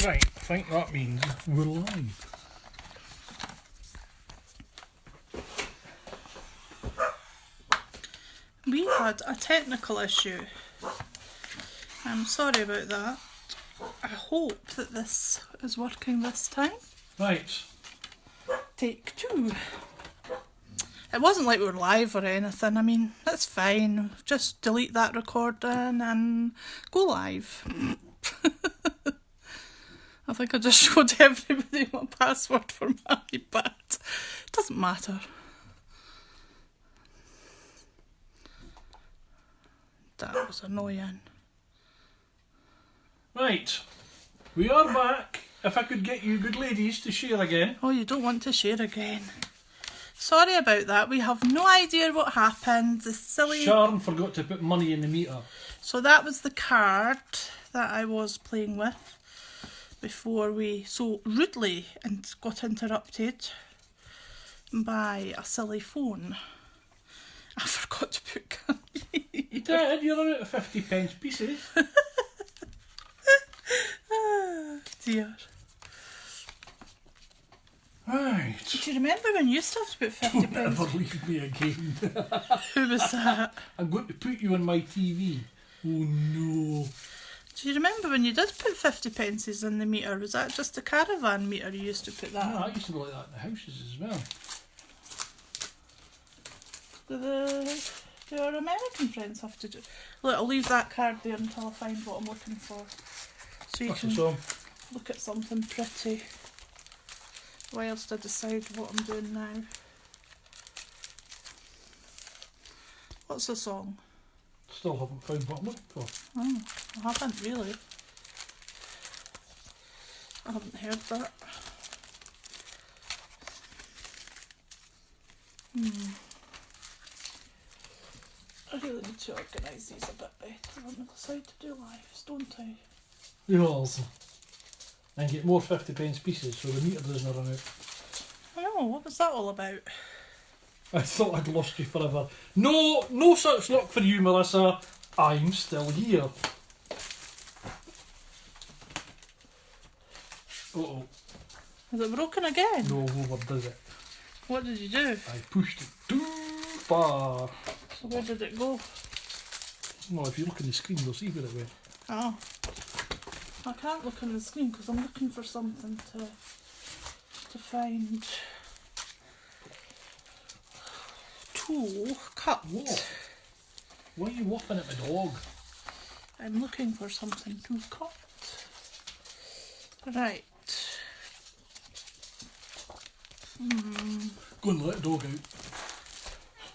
Right, I think that means we're live. We had a technical issue. I'm sorry about that. I hope that this is working this time. Right. Take two. It wasn't like we were live or anything. I mean, that's fine. Just delete that recording and go live. I think I just showed everybody my password for my iPad. Doesn't matter. That was annoying. Right. We are back. If I could get you good ladies to share again. Oh, you don't want to share again. Sorry about that. We have no idea what happened. The silly... Sharon forgot to put money in the meter. So that was the card that I was playing with before we so rudely got interrupted by a silly phone. I forgot to put candy. You did, you're out of 50p pieces. Ah, dear. Right. Do you remember when you used to have to put 50 Don't pence? ever leave me again. Who was that? I'm going to put you on my TV. Oh no. Do you remember when you did put 50 pences in the meter? Was that just a caravan meter you used to put that No, in? I used to be like that in the houses as well. Do our American friends have to do... Look, I'll leave that card there until I find what I'm looking for. So you can look at something pretty whilst I decide what I'm doing now. What's the song? Still haven't found what I'm looking for. Oh, I haven't really. I haven't heard that. I really need to organise these a bit better when I decide to do lives, don't I? Yours. And get more 50p pieces so the meter doesn't run out. I know, what was that all about? I thought I'd lost you forever. No such luck for you, Melissa. I'm still here. Uh-oh. Is it broken again? No, what does it? What did you do? I pushed it too far. So where did it go? Well, if you look at the screen, you'll see where it went. Oh. I can't look on the screen because I'm looking for something to find. Tool cut. What? Why are you whopping at my dog? I'm looking for something to cut. Right. Go and let the dog out.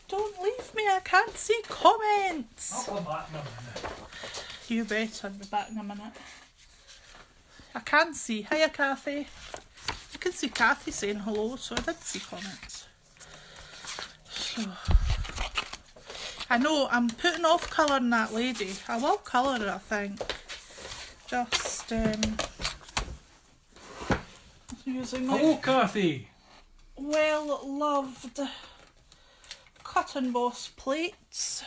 Don't leave me, I can't see comments. I'll be back in a minute. You better be back in a minute. I can see. Hiya, Kathy. I can see Kathy saying hello, so I did see comments. So, I know I'm putting off colouring that lady. I will colour her, I think. Just using my Hello, Kathy. well-loved cut and emboss plates.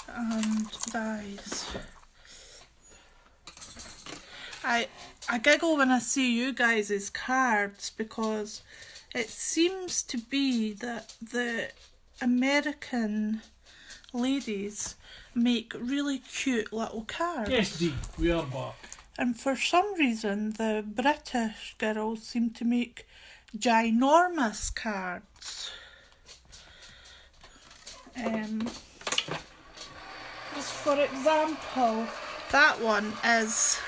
And dies. I giggle when I see you guys' cards because it seems to be that the American ladies make really cute little cards. Yes, Dee, we are back. And for some reason the British girls seem to make ginormous cards. Just for example, that one is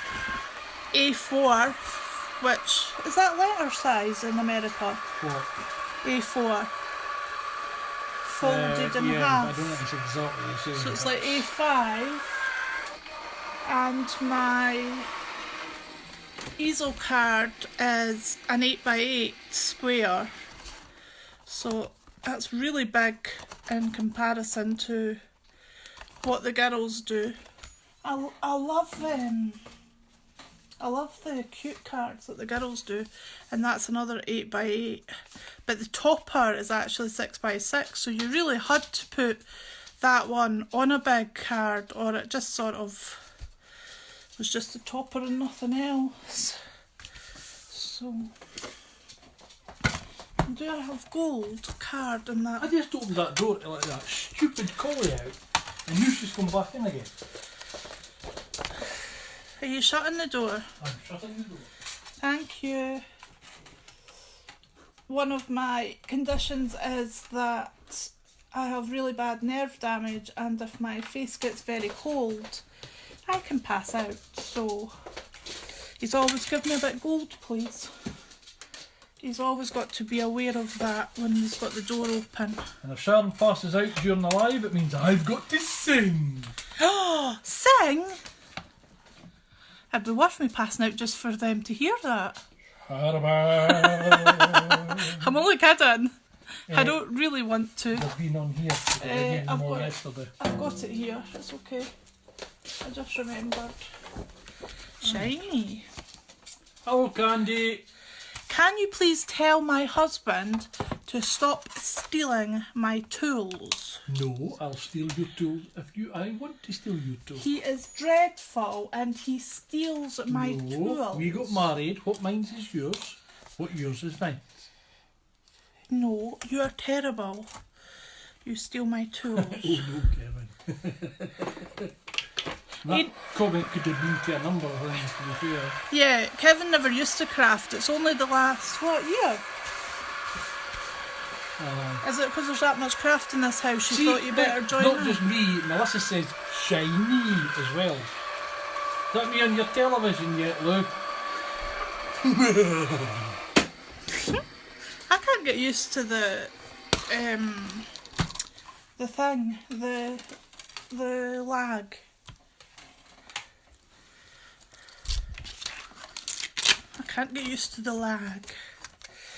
A4, which is that letter size in America? What? A4. Folded in yeah, half. I don't know if it's exactly the same. So it's like A5, and my easel card is an 8x8 square. So that's really big in comparison to what the girls do. I love them. I love the cute cards that the girls do, and that's another 8x8. But the topper is actually 6x6, so you really had to put that one on a big card, or it just sort of was just a topper and nothing else. So, do I have gold card in that? I just opened that door to let that stupid collie out, and now she's come back in again. Are you shutting the door? I'm shutting the door. Thank you. One of my conditions is that I have really bad nerve damage, and if my face gets very cold, I can pass out. So he's always give me a bit of gold, please. He's always got to be aware of that when he's got the door open. And if Sharon passes out during the live, it means I've got to sing. Oh, sing? It'd be worth me passing out just for them to hear that. I'm only kidding. I don't really want to. They've been on here. I've Yesterday. got it here. It's okay. I just remembered. Shiny. Hello, Candy. Can you please tell my husband to stop stealing my tools? No, I'll steal your tools if I want to steal your tools. He is dreadful and he steals my tools. We got married. What mine's is yours. What yours is mine. No, you're terrible. You steal my tools. Oh no, Kevin. That comment could have been to a number of things, to be fair. Yeah, Kevin never used to craft. It's only the last, what, year? Is it because there's that much craft in this house you thought you better join not in? just me, Melissa says shiny as well. Is that me on your television yet, Lou? I can't get used to the thing, the lag. I can't get used to the lag.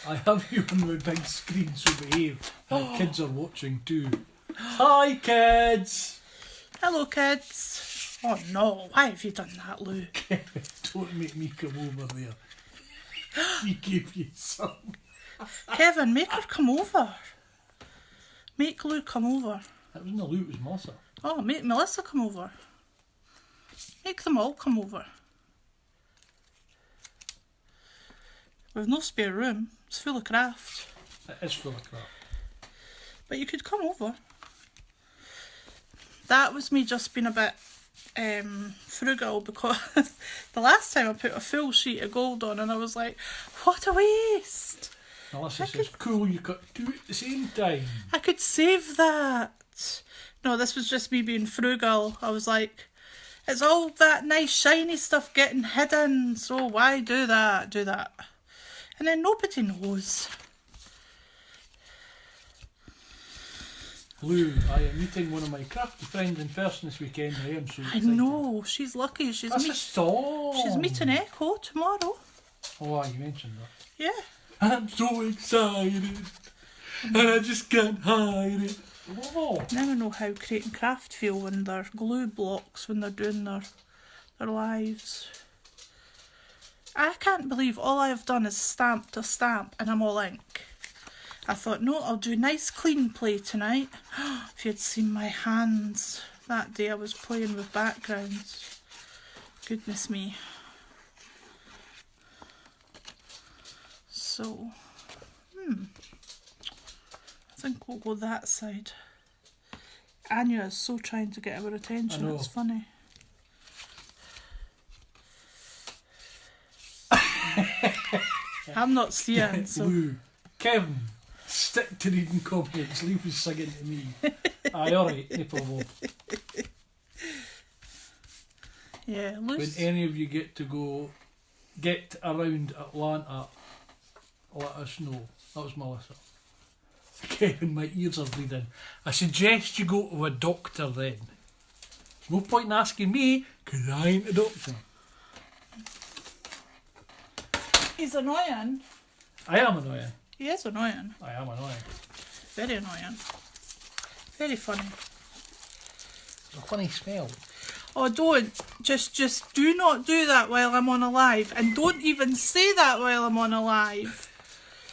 I have you on my big screen, so behave. My kids are watching too. Hi, kids! Hello, kids. Oh no, why have you done that, Lou? Don't make me come over there. She gave you some. Kevin, make her come over. Make Lou come over. That wasn't a Lou, it was Melissa. Oh, make Melissa come over. Make them all come over. We've no spare room. It's full of craft. It is full of crap. But you could come over. That was me just being a bit frugal, because the last time I put a full sheet of gold on and I was like, what a waste. Melissa says, cool, you got two at the same time. I could save that. No, this was just me being frugal. I was like, it's all that nice shiny stuff getting hidden, so why do that? Do that. And then nobody knows. Lou, I am meeting one of my crafty friends in person this weekend. I am so excited. I know, she's lucky. That's a song. She's meeting Echo tomorrow. Oh, you mentioned that. Yeah. I'm so excited. And I just can't hide it. Oh. Never know how Crate and Craft feel when they're glue blocks, when they're doing their lives. I can't believe all I have done is stamped a stamp and I'm all ink. I thought, no, I'll do nice clean play tonight. If you'd seen my hands that day I was playing with backgrounds. Goodness me. So, I think we'll go that side. Anya is so trying to get our attention, it's funny. I'm not seeing, so... Lou, Kevin, stick to reading comments, leave us singing to me. Aye, alright, no problem. Yeah, When any of you get around Atlanta, let us know. That was Melissa. Kevin, my ears are bleeding. I suggest you go to a doctor then. There's no point in asking me, because I ain't a doctor. He's annoying. I am annoying. He is annoying. I am annoying. Very annoying. Very funny. It's a funny smell. Oh, don't. Just do not do that while I'm on a live. And don't even say that while I'm on a live.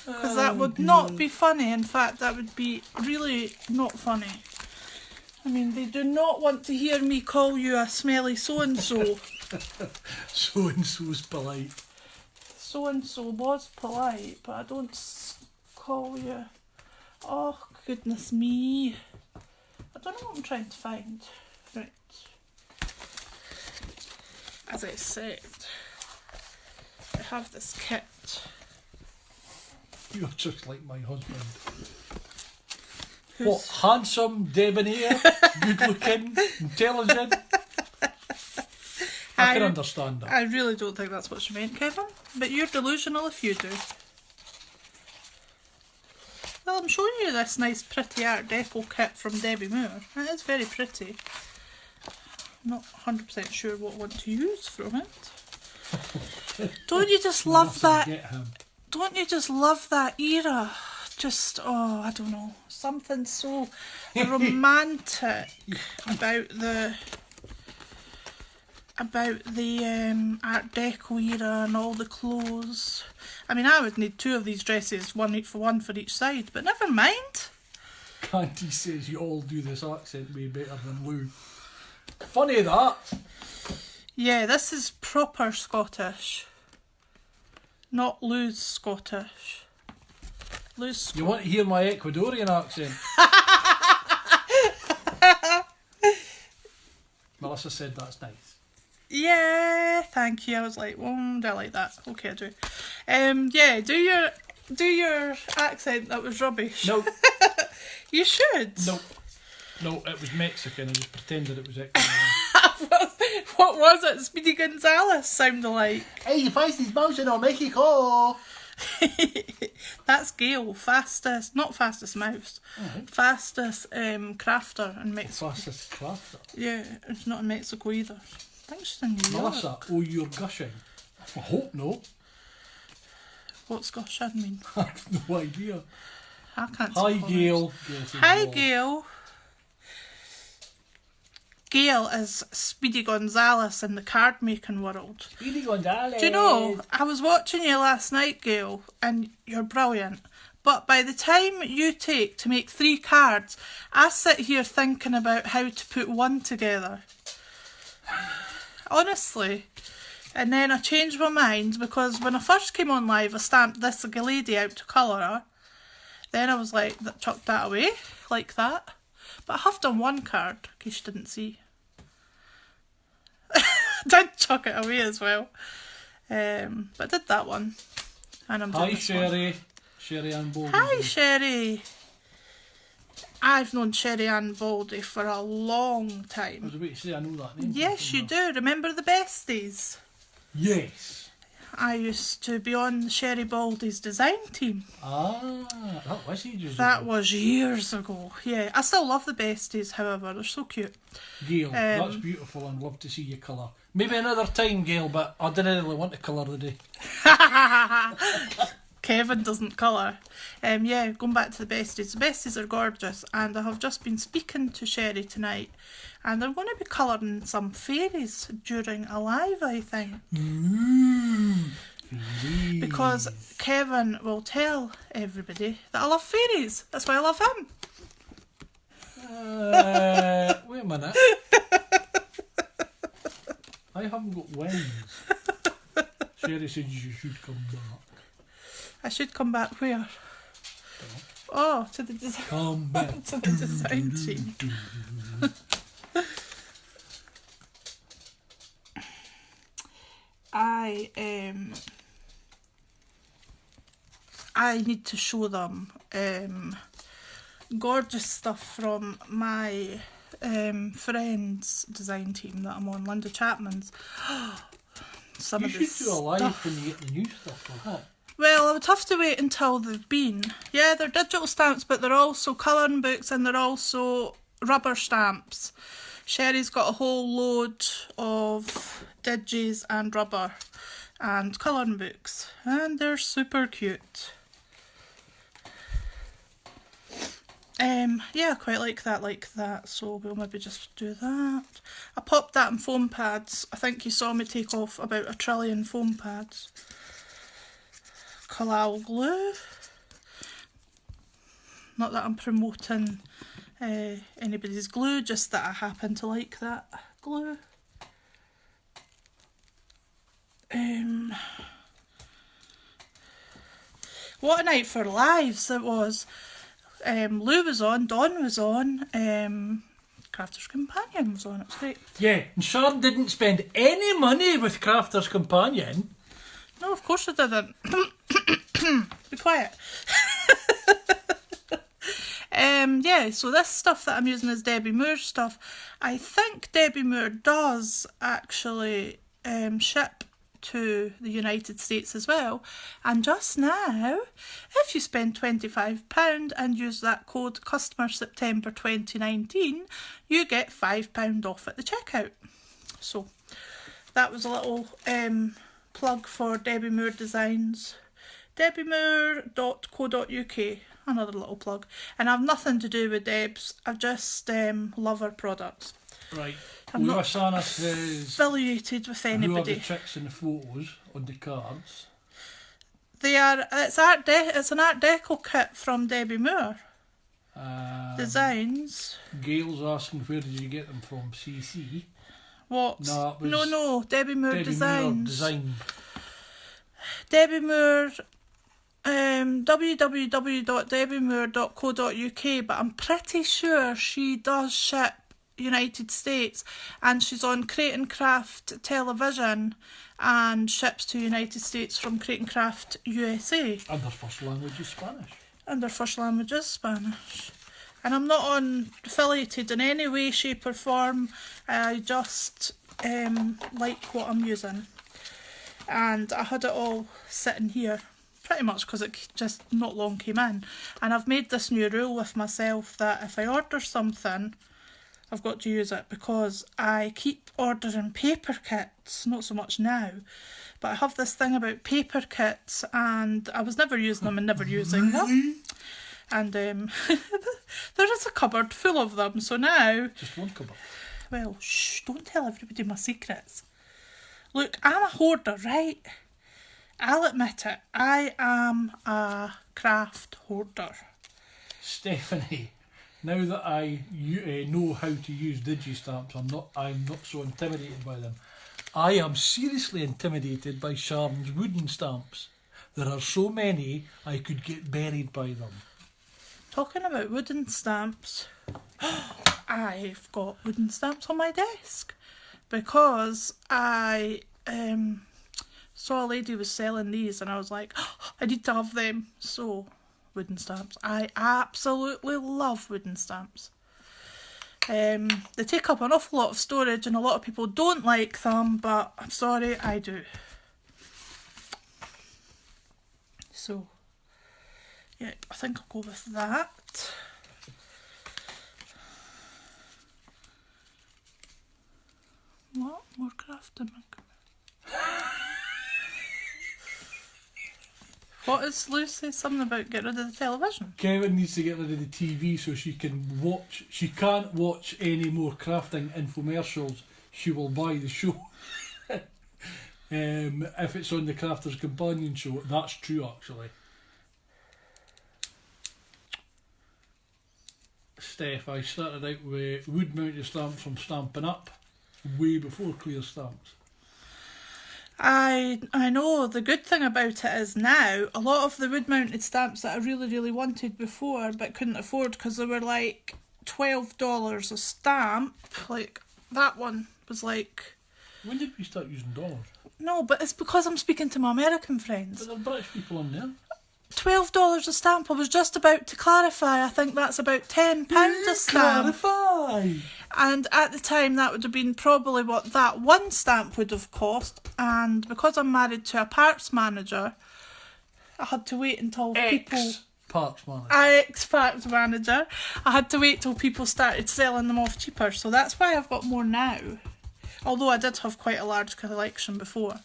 Because that would not be funny. In fact, that would be really not funny. I mean, they do not want to hear me call you a smelly so-and-so. So-and-so's polite. So-and-so was polite, but I don't call you... Oh, goodness me. I don't know what I'm trying to find. Right. As I said, I have this kit. You're just like my husband. Who's... What, handsome, debonair, good looking, intelligent? I can understand that. I really don't think that's what she meant, Kevin. But you're delusional if you do. Well, I'm showing you this nice pretty Art Deco kit from Debbie Moore. It is very pretty. I'm not 100% sure what I want to use from it. Don't you just love that? Don't you just love that era? Just, oh, I don't know. Something so romantic about the Art Deco era and all the clothes. I mean, I would need 2 of these dresses, one for each side, but never mind. Canty says you all do this accent way better than Lou. Funny that. Yeah, this is proper Scottish. Not Lou's Scottish. Lou's Scottish. You want to hear my Ecuadorian accent? Melissa said that's nice. Yeah, thank you. I was like, do I like that? Okay, I do. Yeah, do your accent. That was rubbish. No. You should. No, it was Mexican. I just pretended it was Ecuadorian. What was it? Speedy Gonzales sounded like. Hey, the fastest mouse in Mexico. That's Gail, not fastest mouse, fastest crafter in Mexico. Fastest crafter? Yeah, it's not in Mexico either. I think she's in New York. Melissa, oh, you're gushing. I hope no. What's gushing mean? I have no idea. I can't Hi, see Gail. Hi, Gail. Gail is Speedy Gonzales in the card making world. Speedy Gonzales. Do you know, I was watching you last night, Gail, and you're brilliant. But by the time you take to make 3 cards, I sit here thinking about how to put one together. Honestly. And then I changed my mind because when I first came on live, I stamped this lady out to colour her. Then I was like, chucked that away, like that. But I have done 1 card, in case you didn't see. I did chuck it away as well. But I did that one. And I'm doing this Sherry. one. Sherry Ann Baldy. Hi, Sherry. I've known Sherry Ann Baldy for a long time. I was about to say, I know that name. Yes, you do. Remember the Besties? Yes. I used to be on Sherry Baldy's design team. Ah, that was ages That ago. was years ago. Yeah, I still love the Besties, however, they're so cute. Gail, that's beautiful and love to see you colour. Maybe another time, Gail, but I didn't really want to colour today. Kevin doesn't colour. Yeah, going back to the Besties. The Besties are gorgeous, and I have just been speaking to Sherry tonight, and they're going to be colouring some fairies during a live, I think. Because Kevin will tell everybody that I love fairies. That's why I love him. Wait a minute. I haven't got wings. Sherry said you should come back. I should come back where? Oh, to the design. Come back to the design team. I need to show them gorgeous stuff from my friend's design team that I'm on, Linda Chapman's. Some You of the should do a live stuff. when you get the new stuff, or what? Well, I would have to wait until they've been. Yeah, they're digital stamps, but they're also colouring books and they're also rubber stamps. Sherry's got a whole load of digis and rubber and colouring books, and they're super cute. Yeah, I quite like that, so we'll maybe just do that. I popped that in foam pads. I think you saw me take off about 1 trillion foam pads. Collal glue. Not that I'm promoting anybody's glue, just that I happen to like that glue. What a night for lives it was. Lou was on, Dawn was on, Crafter's Companion was on, it was great. Yeah, and Sharon didn't spend any money with Crafter's Companion. No, of course I didn't. Be quiet. Yeah, so this stuff that I'm using is Debbie Moore's stuff. I think Debbie Moore does actually ship to the United States as well. And just now, if you spend £25 and use that code customer September 2019, you get £5 off at the checkout. So that was a little plug for Debbie Moore Designs. debbiemoore.co.uk, another little plug. And I've nothing to do with Debs, I just love her products. Right. I'm not Sana says, affiliated with who are anybody. the tricks in the photos on the cards? They are. It's It's an Art Deco kit from Debbie Moore Designs. Gail's asking where did you get them from? CC. What? No, it was No. Debbie Moore Debbie Designs. Moore Design. Debbie Moore. www.debbiemoore.co.uk, but I'm pretty sure she does ship United States, and she's on Crate and Craft Television and ships to United States from Crate and Craft USA. And her first language is Spanish. And her first language is Spanish. And I'm not affiliated in any way, shape or form. I just like what I'm using. And I had it all sitting here pretty much because it just not long came in. And I've made this new rule with myself that if I order something, I've got to use it, because I keep ordering paper kits, not so much now, but I have this thing about paper kits and I was never using them and never using them. And there is a cupboard full of them, so now... Just one cupboard. Well, shh, don't tell everybody my secrets. Look, I'm a hoarder, right? I'll admit it, I am a craft hoarder. Stephanie, now that I know how to use digi-stamps, I'm not so intimidated by them. I am seriously intimidated by Sharon's wooden stamps. There are so many, I could get buried by them. Talking about wooden stamps, I've got wooden stamps on my desk because I saw a lady was selling these and I was like, I need to have them. So, wooden stamps. I absolutely love wooden stamps. They take up an awful lot of storage and a lot of people don't like them, but I'm sorry, I do. So, yeah, I think I'll go with that. What? More crafting? What is Lucy? Something about getting rid of the television? Kevin needs to get rid of the TV so she can watch. She can't watch any more crafting infomercials. She will buy the show. If it's on the Crafter's Companion show, that's true actually. Steph, I started out with wood mounted stamps from Stampin' Up way before clear stamps. I know. The good thing about it is now a lot of the wood mounted stamps that I really wanted before but couldn't afford because they were like $12 a stamp, like that one was like... When did we start using dollars? No, but it's because I'm speaking to my American friends. But there are British people on there. $12 a stamp. I was just about to clarify. I think that's about £10 a stamp. Clarify! And at the time that would have been probably what that one stamp would have cost. And because I'm married to a parts manager, I had to wait until Parks manager. Ex-parts manager. I had to wait till people started selling them off cheaper. So that's why I've got more now. Although I did have quite a large collection before,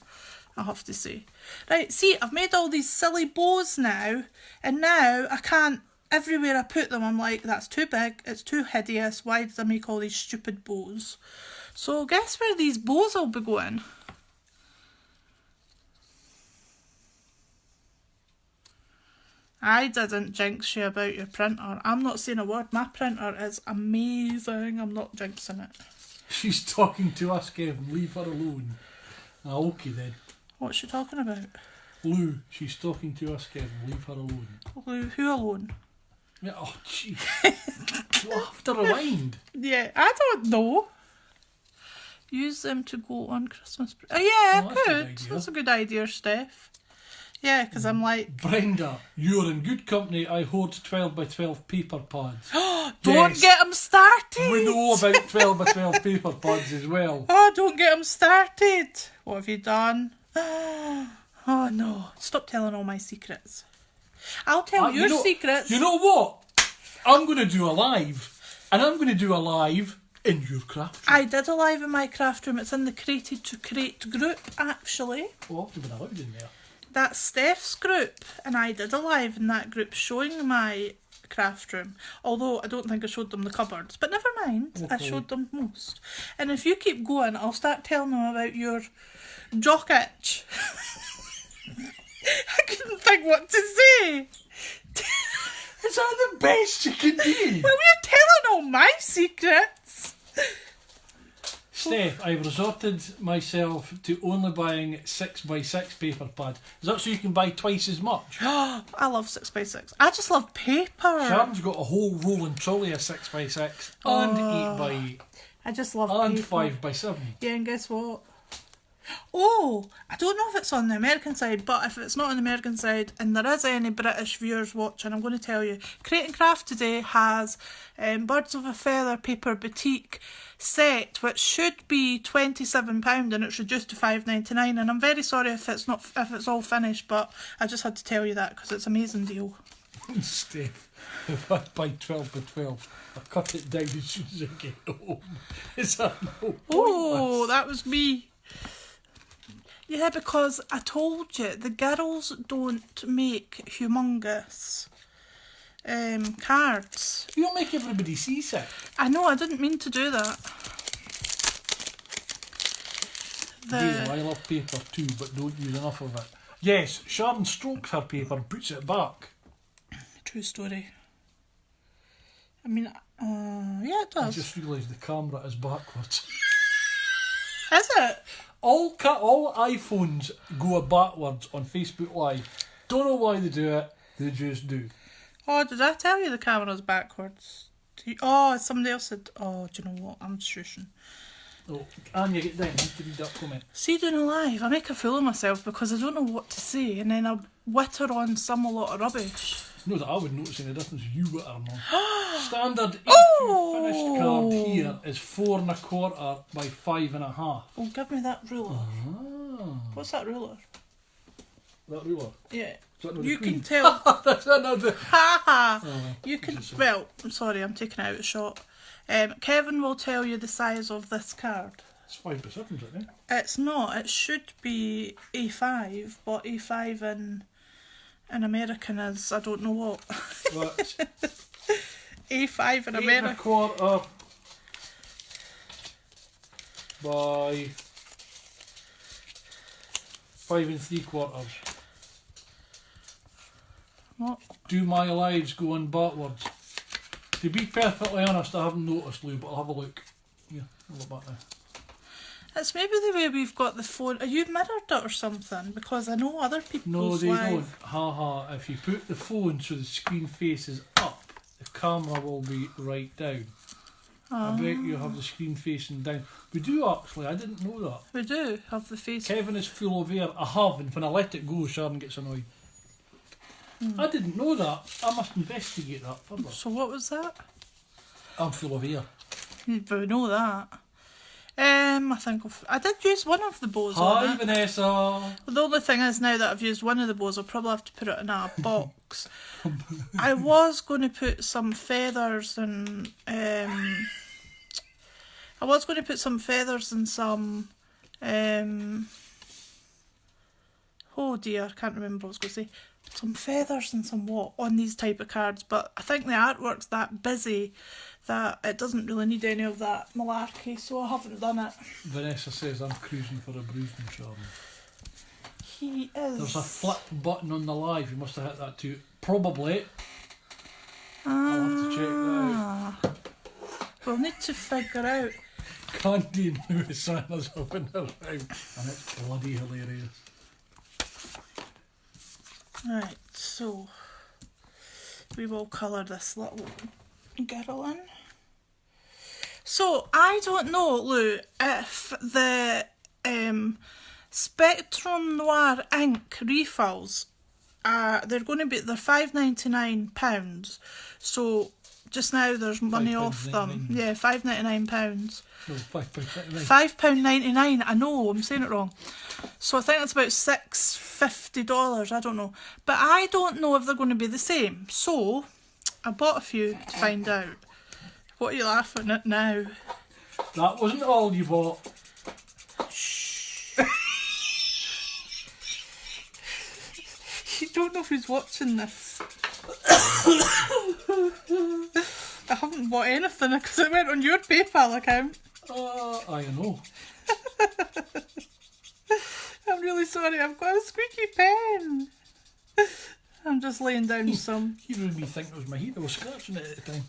I have to say. Right, see, I've made all these silly bows now, and now I can't, everywhere I put them, I'm like, that's too big, it's too hideous, why did I make all these stupid bows? So guess where these bows will be going? I didn't jinx you about your printer. I'm not saying a word. My printer is amazing. I'm not jinxing it. She's talking to us, Kevin. Leave her alone. Ah, okay then. What's she talking about? Lou, she's talking to us, Kevin. Leave her alone. Who alone? Yeah, oh, jeez. We'll have to rewind. Yeah, I don't know. Use them to go on Christmas. Oh yeah, good. That's a good idea, Steph. Yeah, because I'm like... Brenda, you're in good company. I hoard 12 by 12 paper pods. Don't get them started. We know about 12 by 12 paper pods as well. Oh, don't get them started. What have you done? Oh no. Stop telling all my secrets. I'll tell your secrets. You know what? I'm going to do a live. And I'm going to do a live in your craft room. I did a live in my craft room. It's in the Created to Create group, actually. Oh, I've been allowed in there. That's Steph's group, and I did a live in that group showing my craft room. Although I don't think I showed them the cupboards, but never mind, okay. I showed them most. And if you keep going, I'll start telling them about your jock itch. I couldn't think what to say. Is that the best you can do? Well, you're telling all my secrets. Steph, I've resorted myself to only buying 6x6 paper pad. Is that so you can buy twice as much? I love 6x6. I just love paper. Sharon's got a whole rolling trolley of 6x6 and 8x8. I just love and paper. 5x7. Yeah, and guess what? Oh, I don't know if it's on the American side, but if it's not on the American side and there is any British viewers watching, I'm going to tell you. Create and Craft today has Birds of a Feather paper boutique set, which should be £27 and it's reduced to £5.99. And I'm very sorry if it's all finished, but I just had to tell you that because it's an amazing deal. Steph, if I buy 12 by 12, I'll cut it down as soon as I get home. Is that no point? Oh, that was me. Yeah, because I told you, the girls don't make humongous cards. You'll make everybody seasick. I know, I didn't mean to do that. Gail, I love paper too, but don't use enough of it. Yes, Sharon strokes her paper and puts it back. True story. I mean, yeah, it does. I just realised the camera is backwards. Is it? All iPhones go backwards on Facebook Live. Don't know why they do it, they just do. Oh, did I tell you the camera's backwards? Oh, somebody else said, oh, do you know what, I'm shushing. Oh, Anya, get down, I need to read that comment. See, doing a live, I make a fool of myself because I don't know what to say and then I witter on a lot of rubbish. No, that I would notice any difference you witter on. Standard A2 finished card here is 4 1/4 by 5 1/2. Oh, give me that ruler. What's that ruler? That ruler? Yeah. That you can tell. That's another. Ha ha. You can. Well, I'm sorry, I'm taking it out of shot. Kevin will tell you the size of this card. It's 5x7, isn't it? It's not. It should be A5, but A5 in American is I don't know what. What? A5 in American. 8 1/4 by 5 3/4. What? Do my lives go on backwards? To be perfectly honest, I haven't noticed, Lou, but I'll have a look. Yeah, I'll look back now. It's maybe the way we've got the phone. Are you mirrored it or something? Because I know other people. No, they don't. Ha ha. If you put the phone so the screen faces up, the camera will be right down. I bet you have the screen facing down. We do actually, I didn't know that. We do have the face. Kevin is full of air. I have, and when I let it go, Sharon gets annoyed. I didn't know that. I must investigate that further. So what was that? I'm full of air. But we know that. I think I did use one of the bows on Hi, it. Vanessa. The only thing is now that I've used one of the bows, I'll probably have to put it in a box. I was going to put some feathers and some oh dear, I can't remember what I was going to say. Some feathers and some what on these type of cards, but I think the artwork's that busy that it doesn't really need any of that malarkey, so I haven't done it. Vanessa says I'm cruising for a bruising, Sharon. He is. There's a flip button on the live, you must have hit that to Probably. I'll have to check that out. We'll need to figure out. Candy and Santa's up in the room. And it's bloody hilarious. Right, so we will colour this little girl in. So I don't know, Lou, if the Spectrum Noir ink refills they're going to be £5.99. So just now there's money off them. Yeah, £5.99. No, £5.99. £5.99. I know, I'm saying it wrong. So I think it's about $6.50. I don't know, but I don't know if they're going to be the same. So I bought a few to find out. What are you laughing at now? That wasn't all you bought. Shh. You don't know who's watching this. I haven't bought anything because it went on your PayPal account. I know. I'm really sorry, I've got a squeaky pen. I'm just laying down some... You made me think it was my heat. I was scratching it at the time.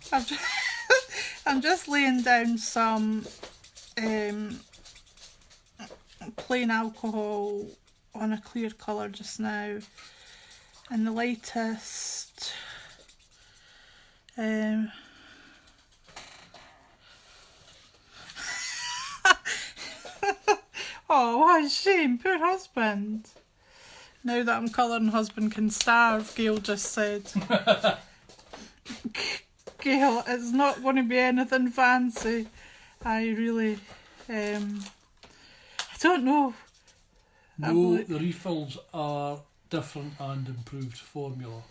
I'm just laying down some plain alcohol on a clear colour just now. And the latest... Oh, what a shame, poor husband. Now that I'm colouring, husband can starve, Gail just said. Gail, it's not going to be anything fancy. I really, I don't know. No, the refills are different and improved formula.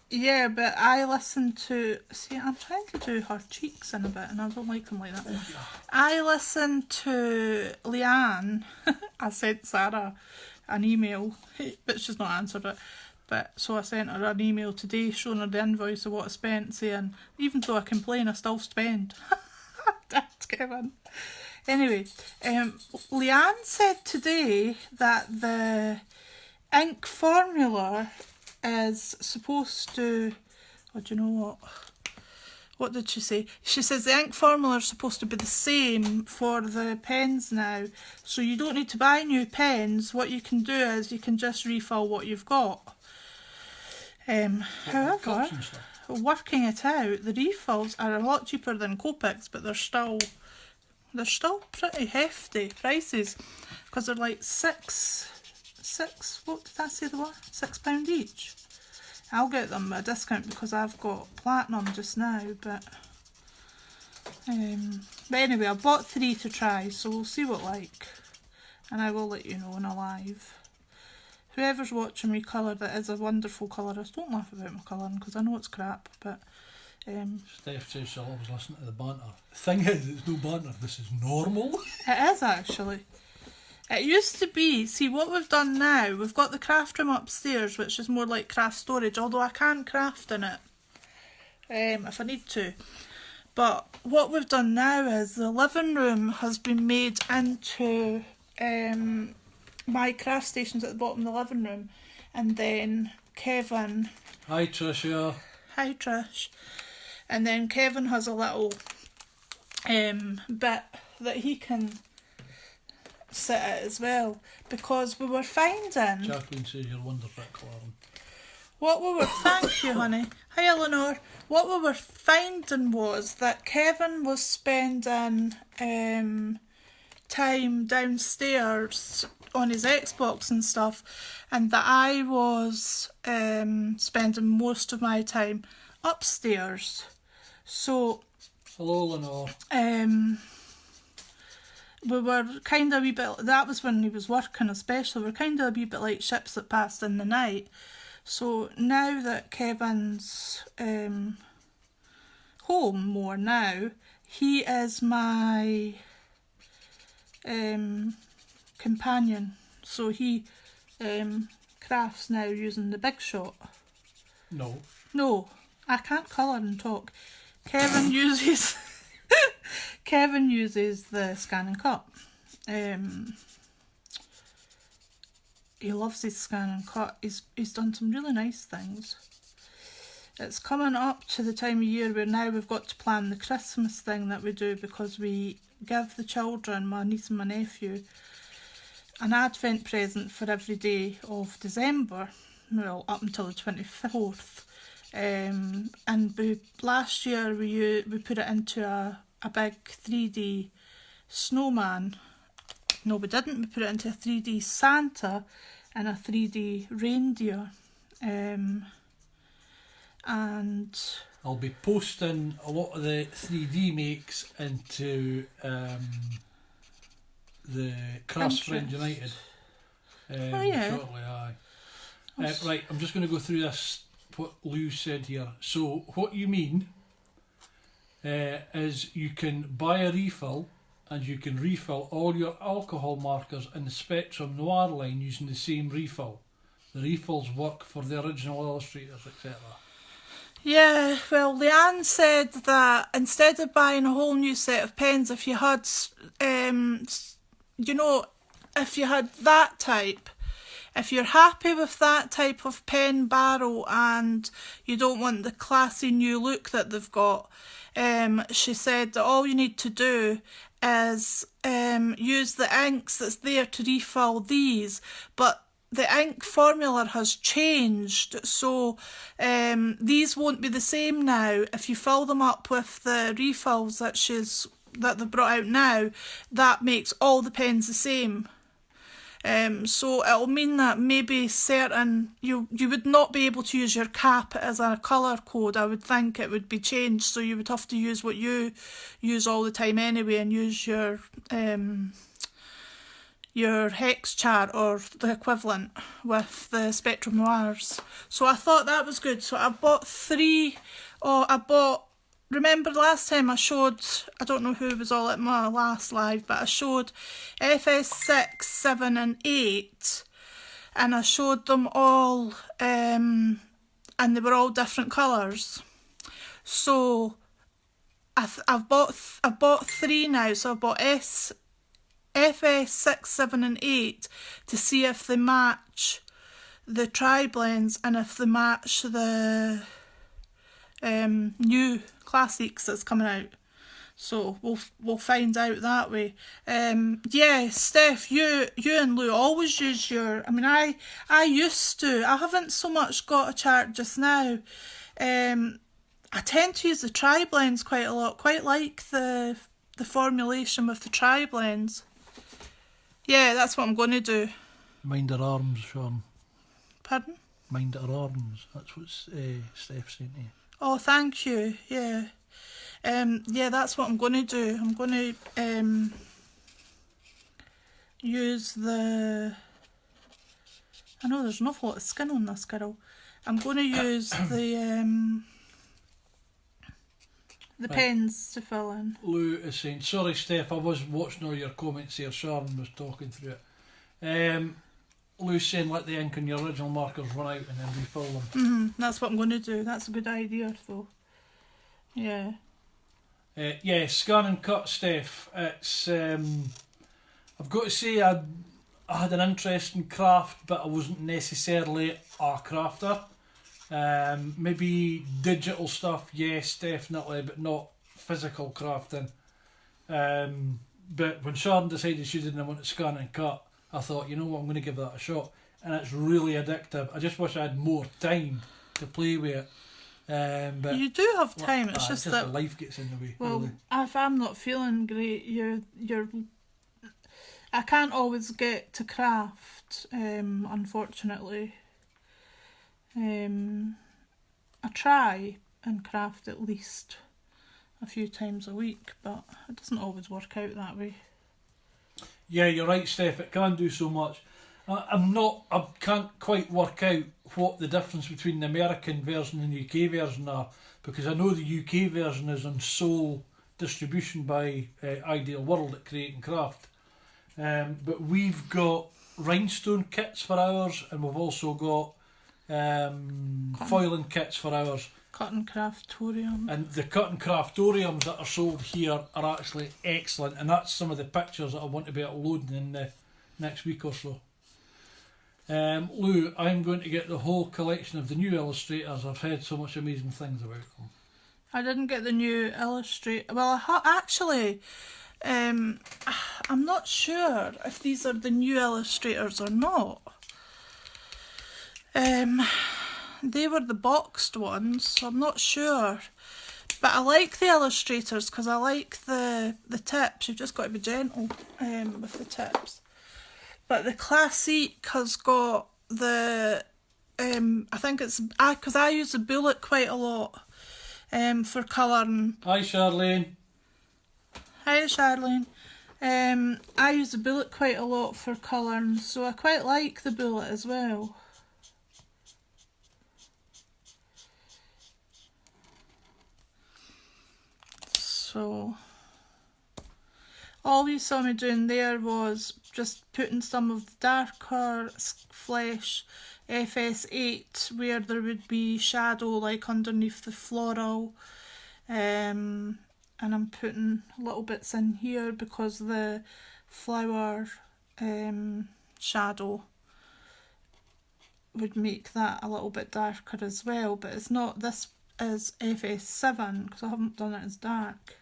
Yeah, but I listened to... See, I'm trying to do her cheeks in a bit and I don't like them like that. Oh, yeah. I listened to Leanne. I sent Sarah an email, but she's not answered it. But so I sent her an email today showing her the invoice of what I spent, saying, even though I complain, I still spend. That's Kevin. Anyway, Leanne said today that the ink formula is supposed to... Oh, do you know what? What did she say? She says the ink formula is supposed to be the same for the pens now. So you don't need to buy new pens. What you can do is you can just refill what you've got. However, working it out, the refills are a lot cheaper than Copics, but they're still pretty hefty prices because they're like six. What did I say they were? £6 each. I'll get them at a discount because I've got platinum just now, but anyway, I bought 3 to try, so we'll see what like, and I will let you know in a live. Whoever's watching me colour that is a wonderful colourist, don't laugh about my colouring because I know it's crap, but Steph says she'll always listen to the banter. The thing is, it's no banter, this is normal. It is actually. It used to be, see what we've done now, we've got the craft room upstairs, which is more like craft storage, although I can craft in it if I need to. But what we've done now is the living room has been made into my craft stations at the bottom of the living room, and then Kevin... Hi Tricia. Hi Trish. And then Kevin has a little bit that he can sit at as well, because we were finding... Jacqueline says you're wonderful at colouring. What we were... Thank you, honey. Hi, Eleanor. What we were finding was that Kevin was spending time downstairs on his Xbox and stuff, and that I was spending most of my time upstairs. So... Hello, Lenore. We were kind of a wee bit... That was when he was working especially. We were kind of a wee bit like ships that passed in the night. So now that Kevin's home more now, he is my companion. So he crafts now using the Big Shot. No. No, I can't colour and talk. Kevin uses... Kevin uses the Scan and Cut. He loves his Scan and Cut. He's done some really nice things. it's coming up to the time of year where now we've got to plan the Christmas thing that we do, because we give the children, my niece and my nephew, an advent present for every day of December, well, up until the 24th. And last year we put it into a big 3D snowman. No, we didn't. We put it into a 3D Santa and a 3D reindeer. And I'll be posting a lot of the 3D makes into the Crafts Friends United shortly. Right, I'm just going to go through this, what Lou said here. So what you mean is you can buy a refill and you can refill all your alcohol markers in the Spectrum Noir line using the same refill. The refills work for the original illustrators, etc. Yeah, well, Leanne said that instead of buying a whole new set of pens, if you had, if you had that type, if you're happy with that type of pen barrel and you don't want the classy new look that they've got, she said that all you need to do is use the inks that's there to refill these, but the ink formula has changed, so these won't be the same now. If you fill them up with the refills that they've brought out now, that makes all the pens the same. So it'll mean that maybe certain you would not be able to use your cap as a colour code. I would think it would be changed, so you would have to use what you use all the time anyway, and use your hex chart or the equivalent with the Spectrum Noirs. So I thought that was good. So I bought three. Remember last time I showed, I don't know who was all at my last live, but I showed FS6, 7 and 8, and I showed them all, and they were all different colours. So I've bought three now, so I've bought FS6, 7 and 8 to see if they match the tri-blends and if they match the new classics that's coming out. So we'll find out that way. Yeah, Steph, you and Lou always use your, I used to. I haven't so much got a chart just now. I tend to use the tri-blends quite a lot. Quite like the formulation with the tri-blends. Yeah, that's what I'm going to do. Mind her arms, Sean. Pardon? Mind her arms. That's what Steph saying to you. Oh, thank you. Yeah. Yeah, that's what I'm going to do. I'm going to use the... I know there's an awful lot of skin on this girl. I'm going to use the pens to fill in. Lou is saying, sorry Steph, I was watching all your comments here. Sharon was talking through it. Lou's saying let the ink on your original markers run out and then refill them. That's what I'm going to do. That's a good idea though. Yeah. Yeah, scan and cut, Steph. It's I've got to say I had an interest in craft, but I wasn't necessarily a crafter. Maybe digital stuff, yes, definitely, but not physical crafting. But when Sharon decided she didn't want to scan and cut, I thought, you know what, I'm going to give that a shot. And it's really addictive. I just wish I had more time to play with it. But you do have time, it's just that life gets in the way. Well, really. If I'm not feeling great, I can't always get to craft, unfortunately. I try and craft at least a few times a week, but it doesn't always work out that way. Yeah, you're right, Steph. It can do so much. I can't quite work out what the difference between the American version and the UK version are, because I know the UK version is on sole distribution by Ideal World at Create and Craft. But we've got rhinestone kits for ours, and we've also got foiling kits for ours. Cut and Craftorium. And the cut and craftoriums that are sold here are actually excellent, and that's some of the pictures that I want to be uploading in the next week or so. Lou, I'm going to get the whole collection of the new illustrators. I've heard so much amazing things about them. I didn't get the new Illustrator. Well, actually, I'm not sure if these are the new illustrators or not. They were the boxed ones, so I'm not sure. But I like the illustrators because I like the tips. You've just got to be gentle with the tips. But the Classique has got the, I think it's, because I use the bullet quite a lot for colouring. Hi, Charlene. Hi, Charlene. I use the bullet quite a lot for colouring, so I quite like the bullet as well. So, all you saw me doing there was just putting some of the darker flesh FS8 where there would be shadow like underneath the floral, and I'm putting little bits in here because the flower shadow would make that a little bit darker as well, but it's not, this is FS7 because I haven't done it as dark.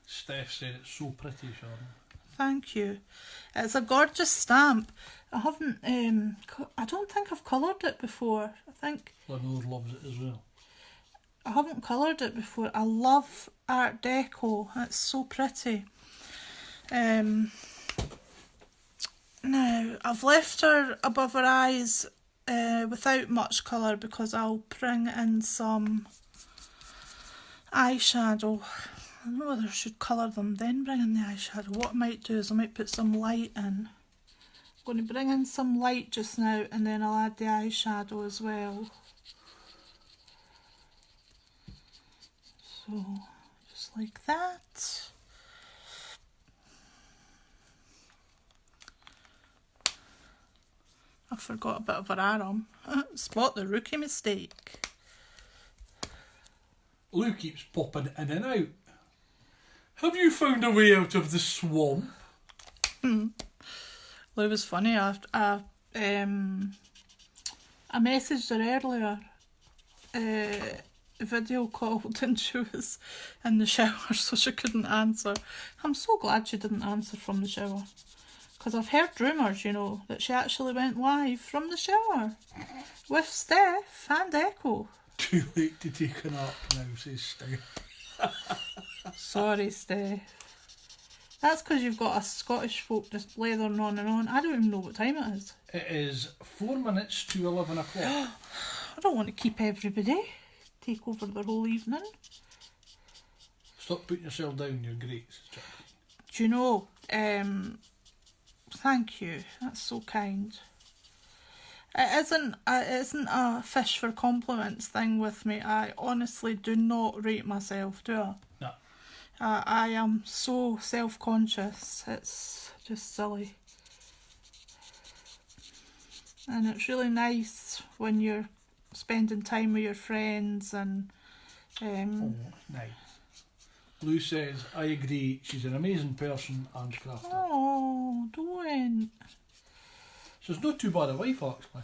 Steph said it's so pretty, Charlene. Thank you. It's a gorgeous stamp. I haven't, I don't think I've coloured it before. I think Lenore loves it as well. I haven't coloured it before. I love Art Deco. It's so pretty. Now, I've left her above her eyes without much colour because I'll bring in some eyeshadow. I don't know whether I should colour them then bring in the eyeshadow. What I might do is I might put some light in. I'm going to bring in some light just now and then I'll add the eyeshadow as well. So, just like that. I forgot a bit of her arm. Spot the rookie mistake. Lou keeps popping in and out. Have you found a way out of the swamp? Lou was funny. I messaged her earlier, video called, and she was in the shower, so she couldn't answer. I'm so glad she didn't answer from the shower, because I've heard rumours, you know, that she actually went live from the shower with Steph and Deco. Too late to take a nap now, says Steph. Sorry, Steph. That's because you've got us Scottish folk just blathering on and on. I don't even know what time it is. It is 4 minutes to 11 o'clock. I don't want to keep everybody. Take over the whole evening. Stop putting yourself down, you're great. Do you know, thank you. That's so kind. It isn't a fish for compliments thing with me. I honestly do not rate myself, do I? No. I am so self-conscious. It's just silly. And it's really nice when you're spending time with your friends and... Oh, nice. Lou says, I agree, she's an amazing person and crafter. Oh, don't. So it's not too bad a wife, actually.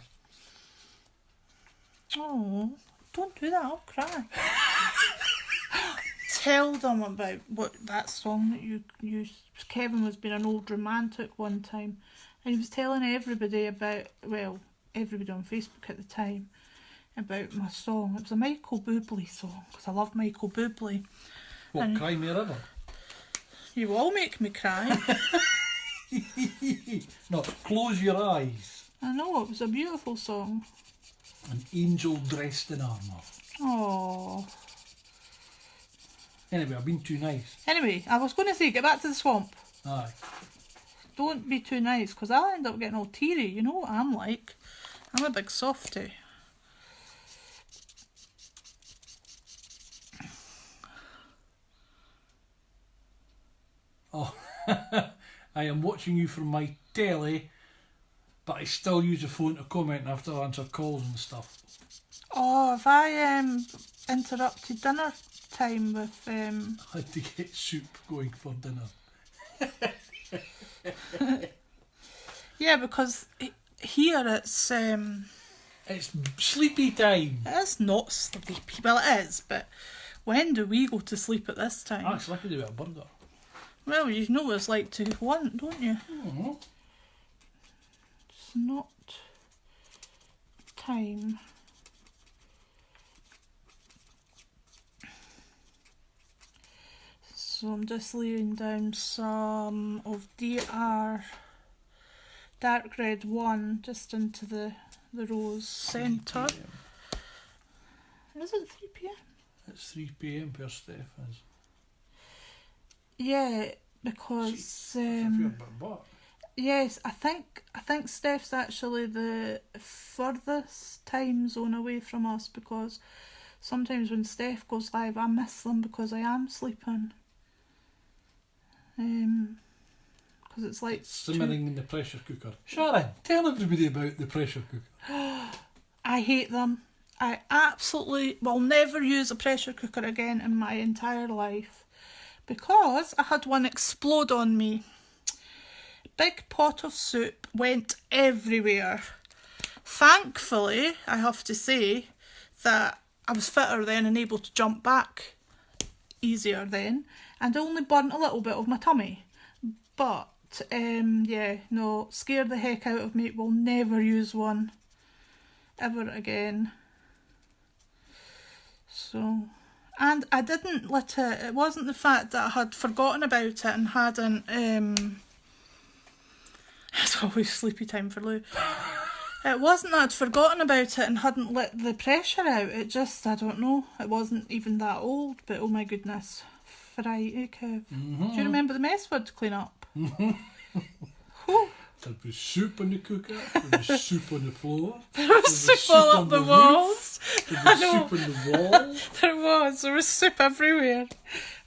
Oh, don't do that, I'll cry. Tell them about what that song that you Kevin was being an old romantic one time, and he was telling everybody about, well, everybody on Facebook at the time, about my song. It was a Michael Bublé song, because I love Michael Bublé. What, And Cry Me a River? You all make me cry. No, Close Your Eyes. I know, it was a beautiful song. An angel dressed in armour. Oh. Anyway, I've been too nice. Anyway, I was going to say, get back to the swamp. Aye. Don't be too nice, because I'll end up getting all teary. You know what I'm like. I'm a big softie. Oh, I am watching you from my telly, but I still use the phone to comment and have to answer calls and stuff. Oh, have I interrupted dinner time with... I had to get soup going for dinner. Yeah, because here it's It's sleepy time. it is not sleepy. Well, it is, but when do we go to sleep at this time? Actually, I could do with a burger. Well, you know what it's like to want, don't you? Mm-hmm. It's not time. So I'm just laying down some of DR dark red 1 just into the rose centre. Is it 3 p.m? It's 3 p.m. per Steph is. Yeah, because yes, I think Steph's actually the furthest time zone away from us, because sometimes when Steph goes live I miss them because I am sleeping. Because it's like simmering in the pressure cooker. Sharon, tell everybody about the pressure cooker. I hate them. I absolutely will never use a pressure cooker again in my entire life, because I had one explode on me. Big pot of soup went everywhere. Thankfully, I have to say that I was fitter then and able to jump back easier then, and only burnt a little bit of my tummy. But yeah, no, scared the heck out of me. Will never use one ever again. So, and I didn't let it wasn't the fact that I had forgotten about it and hadn't it's always sleepy time for Lou. It wasn't that I'd forgotten about it and hadn't let the pressure out. It just, I don't know, it wasn't even that old, but oh my goodness. Frighty Kev. Mm-hmm. Do you remember the mess we had to clean up? Mm-hmm. There was soup in the cooker, there was soup on the floor, There was soup all up the walls. There was soup on the wall. There was soup everywhere.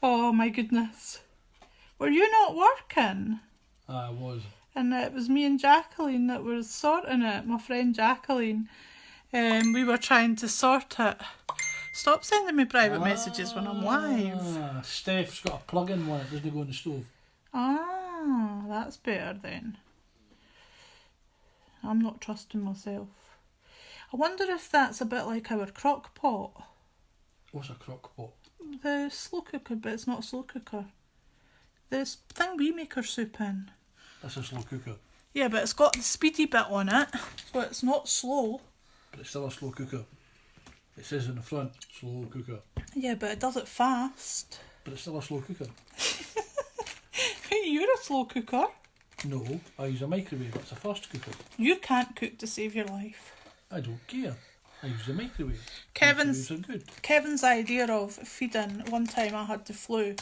Oh my goodness. Were you not working? I was. And it was me and Jacqueline that were sorting it, my friend Jacqueline. We were trying to sort it. Stop sending me private messages when I'm live. Steph's got a plug-in one, it doesn't go in the stove. Ah, that's better then. I'm not trusting myself. I wonder if that's a bit like our crock pot. What's a crock pot? The slow cooker, but it's not a slow cooker. This thing we make our soup in. That's a slow cooker. Yeah, but it's got the speedy bit on it, so it's not slow. But it's still a slow cooker. It says in the front, slow cooker. Yeah, but it does it fast. But it's still a slow cooker. You're a slow cooker. No, I use a microwave, it's a fast cooker. You can't cook to save your life. I don't care. I use a microwave. Kevin's Microwaves are good. Kevin's idea of feeding, one time I had the flu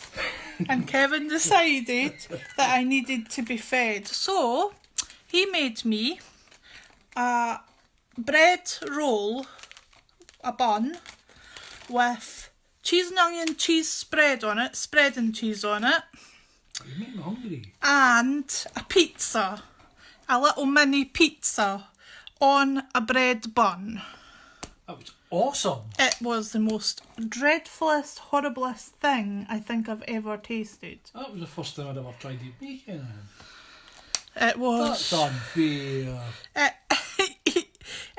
and Kevin decided that I needed to be fed. So he made me a bread roll, a bun, with cheese and onion cheese spread on it, spread and cheese on it. You make me hungry. And a pizza, a little mini pizza on a bread bun. That was awesome. It was the most dreadfulest, horriblest thing I think I've ever tasted. That was the first time I'd ever tried to eat bacon. It was... That's unfair.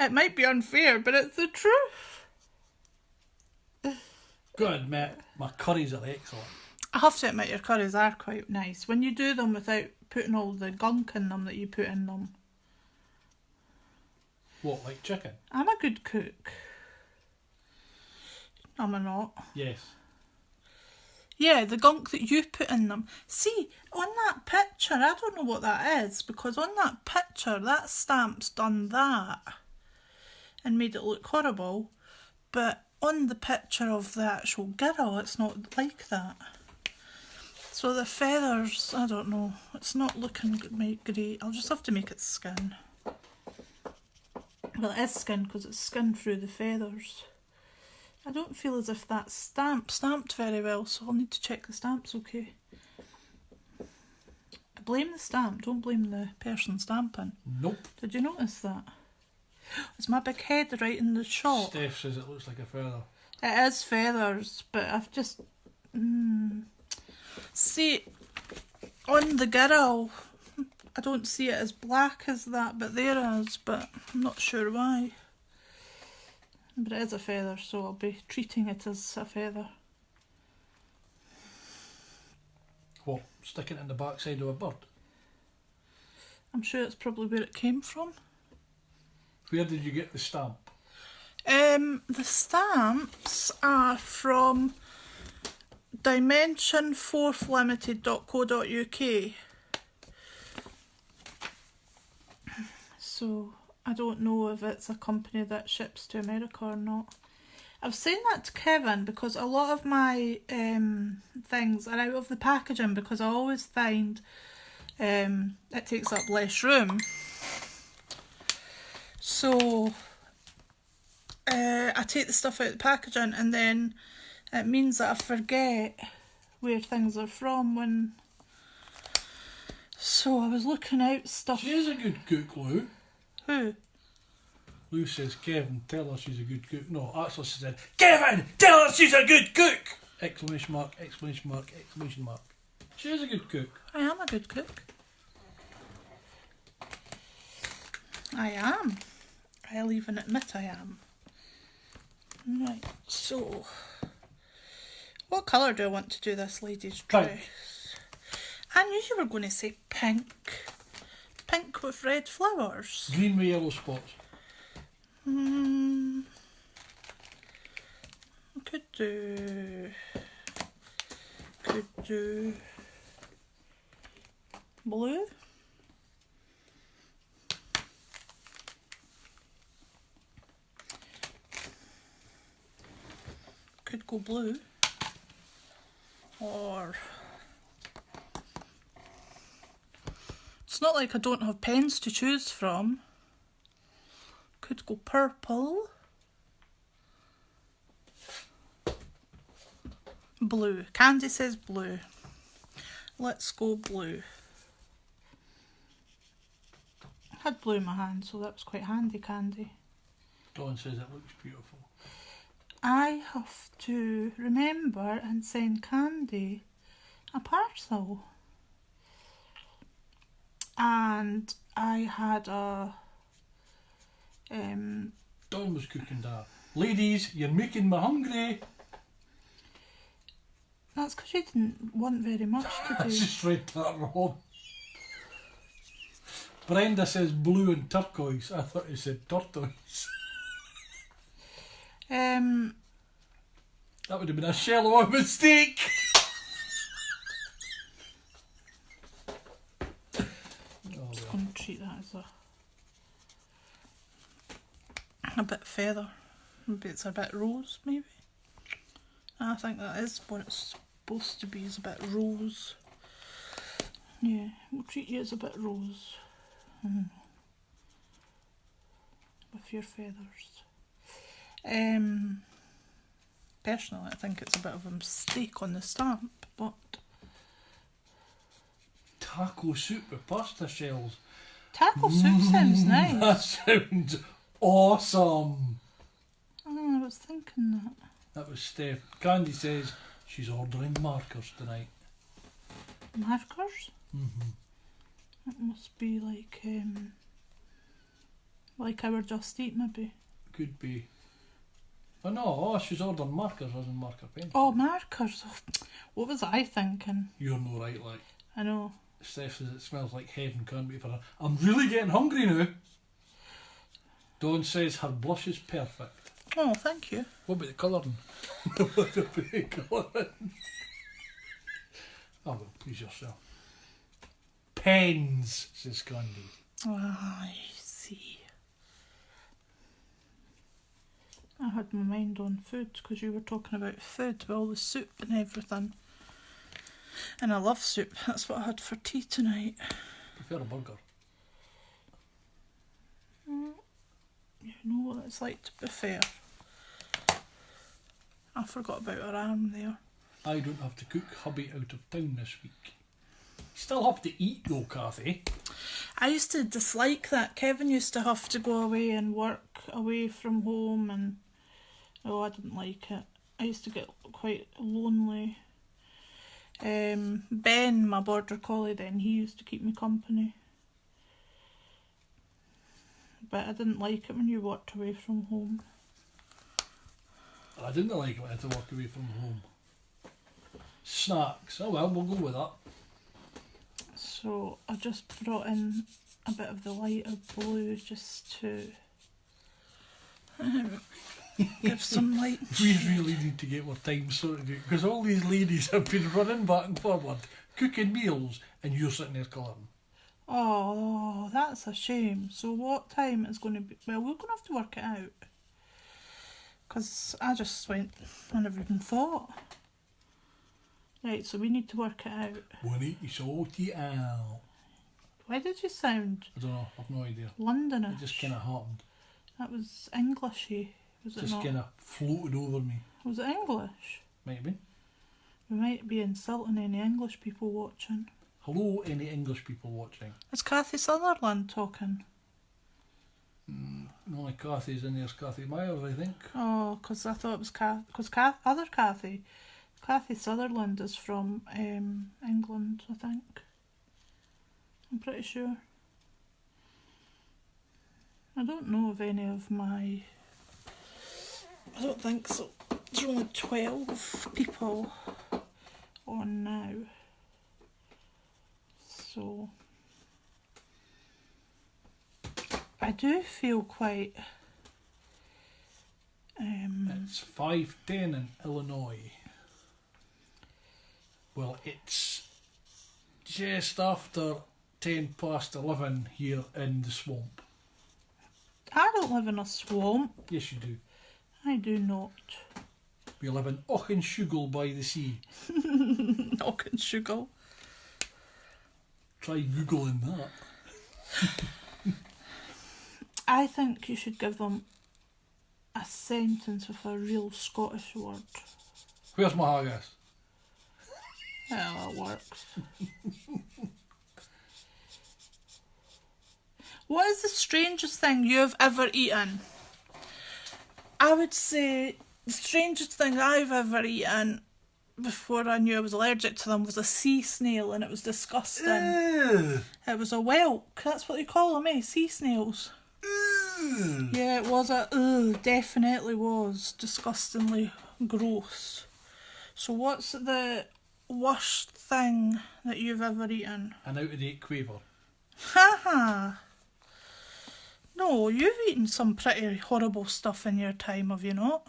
It might be unfair, but it's the truth. Gotta admit, my curries are excellent. I have to admit your curries are quite nice. When you do them without putting all the gunk in them that you put in them. What, like chicken? I'm a good cook. Am I not? Yes. Yeah, the gunk that you put in them. See, on that picture, I don't know what that is, because on that picture, that stamp's done that and made it look horrible, but on the picture of the actual girl, it's not like that. So the feathers, I don't know, it's not looking great. I'll just have to make it skin. Well, it is skin because it's skin through the feathers. I don't feel as if that's stamped very well, so I'll need to check the stamp's okay. I blame the stamp, don't blame the person stamping. Nope. Did you notice that? It's my big head right in the shot. Steph says it looks like a feather. It is feathers, but I've just... See, on the girl, I don't see it as black as that, but there is, but I'm not sure why. But it is a feather, so I'll be treating it as a feather. What, stick it in the backside of a bird? I'm sure it's probably where it came from. Where did you get the stamp? The stamps are from dimension4limited.co.uk. So I don't know if it's a company that ships to America or not. I was saying that to Kevin because a lot of my things are out of the packaging because I always find it takes up less room. So I take the stuff out of the packaging and then it means that I forget where things are from when... So I was looking out stuff... She is a good cook, Lou. Who? Lou says, Kevin, tell her she's a good cook. No, actually she said, Kevin, tell her she's a good cook! Exclamation mark, exclamation mark, exclamation mark. She is a good cook. I am a good cook. I am. I'll even admit I am. Right, so... What colour do I want to do this lady's dress? Pink. I knew you were going to say pink. Pink with red flowers. Green with yellow spots. Could do blue. Could go blue. Or it's not like I don't have pens to choose from. Could go purple. Blue. Candy says blue. Let's go blue. I had blue in my hand, so that was quite handy, Candy. Dawn says it looks beautiful. I have to remember and send Candy a parcel. And I had a... Dawn was cooking that. Ladies, you're making me hungry. That's because you didn't want very much to I do. just read that wrong. Brenda says blue and turquoise. I thought you said tortoise. That would have been a shallow mistake. Just going to treat that as a bit feather. Maybe it's a bit rose, maybe. I think that is what it's supposed to be, is a bit rose. Yeah, we'll treat you as a bit rose. With your feathers. Personally, I think it's a bit of a mistake on the stamp, but... Taco soup with pasta shells. Taco soup sounds nice. That sounds awesome. Oh, I was thinking that. That was Steph. Candy says she's ordering markers tonight. Markers? Mm-hmm. It must be like our Just Eat, maybe. Could be. Oh no, she's ordering markers as in marker pen. Oh, markers. What was I thinking? You're no right, like. I know. Steph says it smells like heaven, can't wait for her. I'm really getting hungry now. Dawn says her blush is perfect. Oh, thank you. What about the colouring? What about the colouring? Oh well, please yourself. Pens, says Candy. I see. I had my mind on food because you were talking about food with all the soup and everything. And I love soup. That's what I had for tea tonight. Prefer a burger. You know what it's like to be fair. I forgot about her arm there. I don't have to cook. Hubby out of town this week. Still have to eat though, Kathy. I used to dislike that. Kevin used to have to go away and work away from home, and I didn't like it. I used to get quite lonely. Ben, my border collie then, he used to keep me company. but I didn't like it when you worked away from home. I didn't like it when I had to walk away from home. Snacks. Oh well, we'll go with that. So I just brought in a bit of the lighter blue just to give some light. We really need to get more time sorted out because all these ladies have been running back and forward, cooking meals, and you're sitting there colouring. Oh, that's a shame. So what time is going to be? Well, we're going to have to work it out. Because I just went, I never even thought. Right, so we need to work it out. We need to sort it out. Why did you sound I don't know, I've no idea. Londonish? It just kind of happened. That was Englishy, was it Just not? kind of floated over me. Was it English? Might have been. We might be insulting any English people watching. Hello, any English people watching? Is Kathy Sutherland talking? The only Kathy's in there's Kathy Myers, I think. Oh, because I thought it was other Kathy. Kathy Sutherland is from England, I think. I'm pretty sure. I don't know of any of my... I don't think so. There's only 12 people on now. So... I do feel quite... It's 5:10 in Illinois. Well, it's just after 11 here in the swamp. I don't live in a swamp. Yes, you do. I do not. We live in Auchenshugel by the sea. Auchenshugel. Try Googling that. I think you should give them a sentence with a real Scottish word. Where's my haggis? Well, that works. What is the strangest thing you've ever eaten? I would say the strangest thing I've ever eaten before I knew I was allergic to them was a sea snail, and it was disgusting. Ew. It was a whelk. That's what they call them, eh? Sea snails. Ew. Yeah, it was definitely was disgustingly gross. So what's the worst thing that you've ever eaten? An out-of-date quaver. Haha. No, you've eaten some pretty horrible stuff in your time, have you not?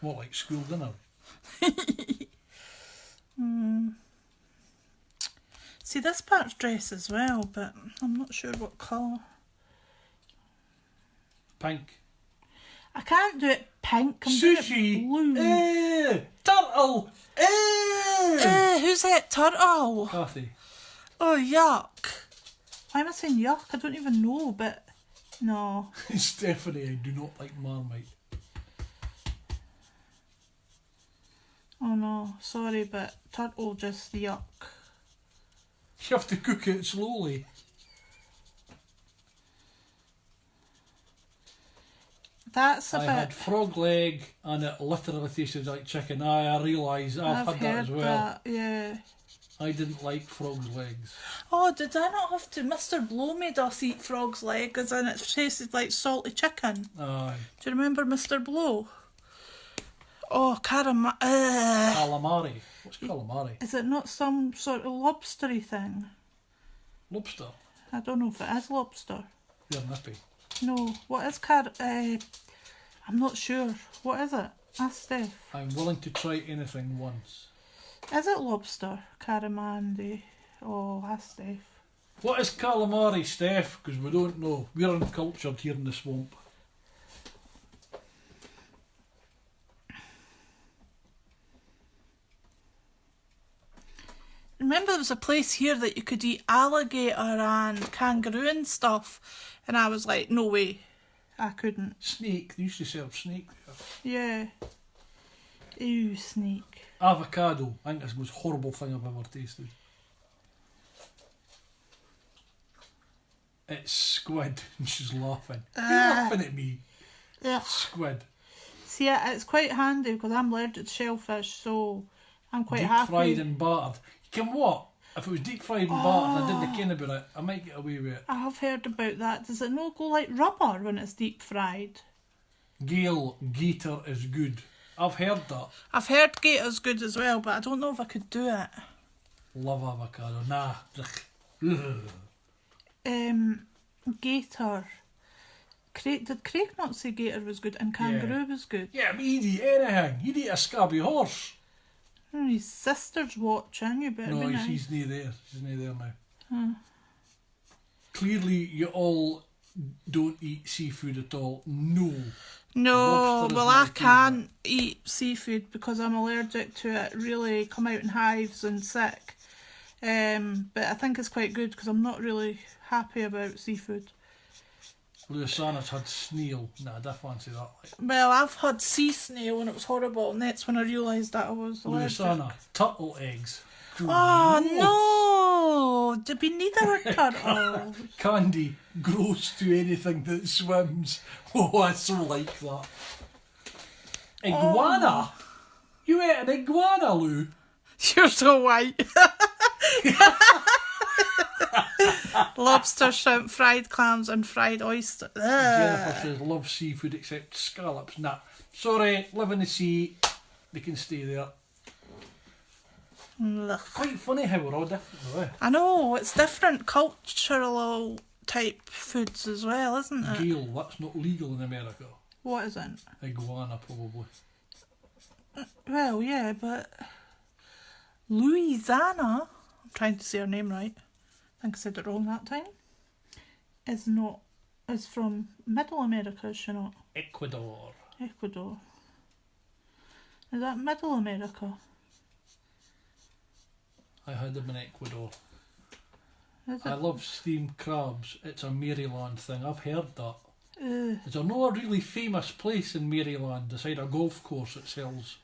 What, like school dinner? See, this part's dress as well, but I'm not sure what colour. Pink. I can't do it pink. I'm doing Sushi. it blue. Turtle. Who's that turtle? Kathy. Oh, yuck. Why am I saying yuck? I don't even know, but no. Stephanie, I do not like Marmite. Oh no, sorry, but turtle just yuck. You have to cook it slowly. That's a I bit... had frog leg and it literally tasted like chicken. I realise I've had that as well. That, yeah. I didn't like frog's legs. Oh, did I not have to? Mr. Blow made us eat frog's legs and it tasted like salty chicken. Aye. Do you remember Mr. Blow? Oh, Calamari. What's calamari? Is it not some sort of lobstery thing? Lobster. I don't know if it is lobster. You're nippy. No, what is I'm not sure. What is it? Ask Steph. I'm willing to try anything once. Is it lobster? Caramandi. Oh, ask Steph. What is calamari, Steph? Because we don't know. We're uncultured here in the swamp. Remember there was a place here that you could eat alligator and kangaroo and stuff, and I was like, no way, I couldn't. Snake. They used to serve snake there. Yeah. Ew, snake. Avocado. I think it's the most horrible thing I've ever tasted. It's squid. And she's laughing. You're laughing at me. Yeah. Squid. See, it's quite handy because I'm allergic to shellfish, so I'm quite Deep happy. fried and battered. You can what? If it was deep fried and battered and I didn't ken about it, I might get away with it. I have heard about that. Does it not go like rubber when it's deep fried? Gator is good. I've heard that. I've heard Gator's good as well, but I don't know if I could do it. Love avocado. Nah. Gator. Did Craig not say Gator was good and kangaroo was good? Yeah, but he'd eat anything. He'd eat a scabby horse. His sister's watching, you better be No, nice. she's near there. She's near there now. Clearly, you all don't eat seafood at all. No. No, Lobster is well, my I favourite. can't eat seafood because I'm allergic to it. Really come out in hives and sick. But I think it's quite good because I'm not really happy about seafood. Louisanna's had snail. Nah, I don't fancy that. Like. Well, I've had sea snail and it was horrible, and that's when I realised that I was allergic. Louisanna, turtle eggs. Oh no! Did we need our turtles? Candy, gross to anything that swims. Oh, I so like that. Iguana? You ate an iguana, Lou? You're so white. Lobster, shrimp, fried clams and fried oyster. Jennifer says, love seafood except scallops. Nah, sorry, live in the sea. They can stay there. Ugh. Quite funny how we're all different though, eh? I know, it's different cultural type foods as well, isn't it? Gail, that's not legal in America. What isn't? Iguana, probably. Well, yeah, but Louisiana, I'm trying to say her name right, I think I said it wrong that time, is from Middle America, is she not? Ecuador. Ecuador. Is that Middle America? I had them in Ecuador. Is I it? love steamed crabs. It's a Maryland thing. I've heard that. Ugh. There's no really famous place in Maryland beside a golf course that sells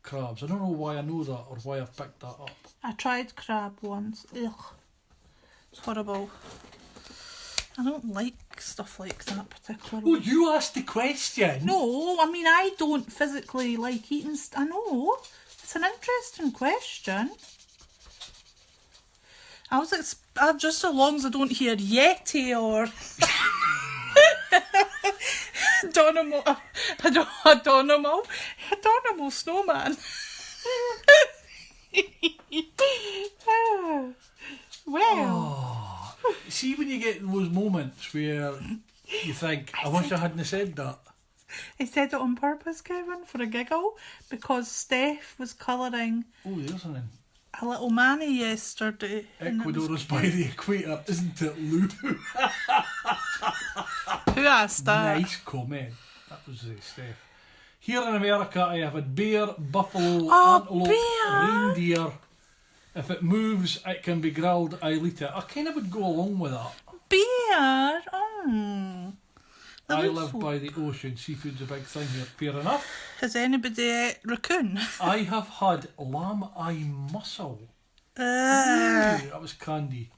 crabs. I don't know why I know that or why I've picked that up. I tried crab once. Ugh. It's horrible. I don't like stuff like that particularly. Oh, you asked the question. No, I mean, I don't physically like eating I know. It's an interesting question. Just as long as I don't hear Yeti or Adonimal snowman. Well, See when you get those moments where you think, I wish I hadn't said that. I said it on purpose, Kevin, for a giggle, because Steph was colouring Oh, there's something. a little manny yesterday. and it was Ecuador is by the equator, isn't it, Lou? Who asked that? Nice comment. That was Steph. Here in America, I have had bear, buffalo, Oh, antelope, bear. reindeer. If it moves, it can be grilled. I'll eat it. I kind of would go along with that. Beer. Oh. I live by the ocean. Seafood's a big thing here. Fair enough. Has anybody ate raccoon? I have had lamb eye mussel. Uh, That was candy.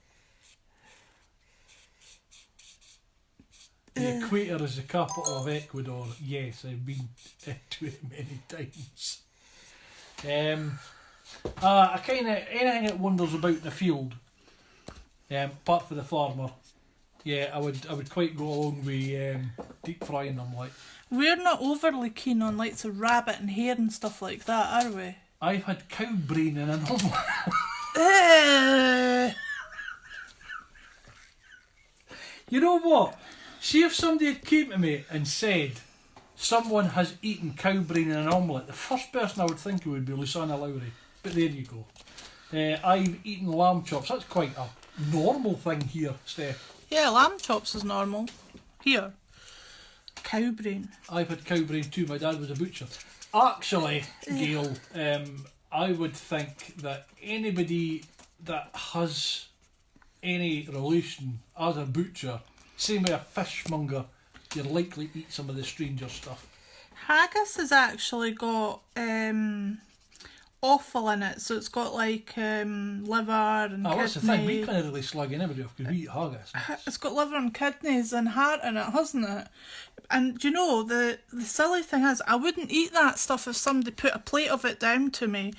The equator is the capital of Ecuador. Yes, I've been to it many times. I kind of anything that wanders about in the field, apart from the farmer. Yeah, I would quite go along with deep frying them. Like we're not overly keen on like the rabbit and hare and stuff like that, are we? I've had cow brain in an omelette. You know what? See if somebody came to me and said someone has eaten cow brain in an omelette, the first person I would think it would be Luciana Lowry. But there you go. I've eaten lamb chops. That's quite a normal thing here, Steph. Yeah, lamb chops is normal. Here. Cow brain. I've had cow brain too. My dad was a butcher. Actually, Gail, I would think that anybody that has any relation as a butcher, same way a fishmonger, you're likely to eat some of the stranger stuff. Haggis has actually got offal in it, so it's got like liver and Oh, kidney. that's the thing. We can't really slag anybody off because we eat haggis. It's got liver and kidneys and heart in it, hasn't it? And do you know, the silly thing is, I wouldn't eat that stuff if somebody put a plate of it down to me.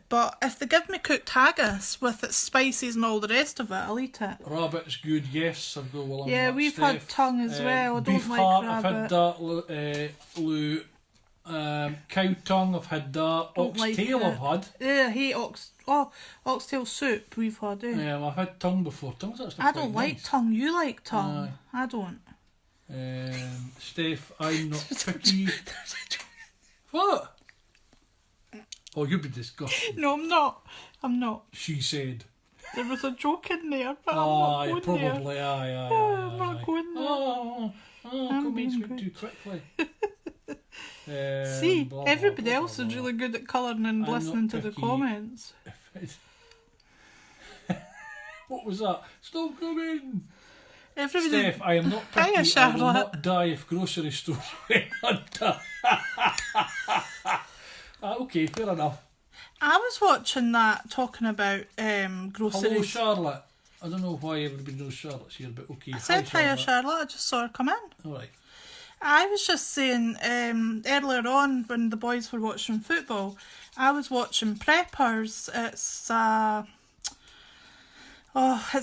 But if they give me cooked haggis with its spices and all the rest of it, I'll eat it. Rabbit's good, yes. I'll go along Yeah, with that, we've Steph. had tongue as well. I Beef don't like heart, rabbit. I've had that, Lou. Cow tongue, I've had that. Don't like Oxtail, it. I've had. Yeah, I hate oxtail soup we've had. Yeah, I've had tongue before. Tongue's actually I quite don't like nice. tongue. You like tongue. I don't. Steph, I'm not picky. What? Oh, you'd be disgusted. No, I'm not. I'm not. She said. There was a joke in there, but I'm not going probably. there. Aye. I'm not going there. Come being in too quickly. See, blah, everybody blah, else blah, is blah. really good at colouring and I'm listening not to the picky. comments. What was that? Stop coming! Everybody. Steph, I am not Hiya, picky. I will Charlotte. not die if grocery stores went under. Okay, fair enough. I was watching that talking about groceries. Hello, Charlotte. I don't know why everybody knows Charlotte's here, but okay. I said hiya, Charlotte. I just saw her come in. All right. I was just saying earlier on when the boys were watching football, I was watching Preppers. It's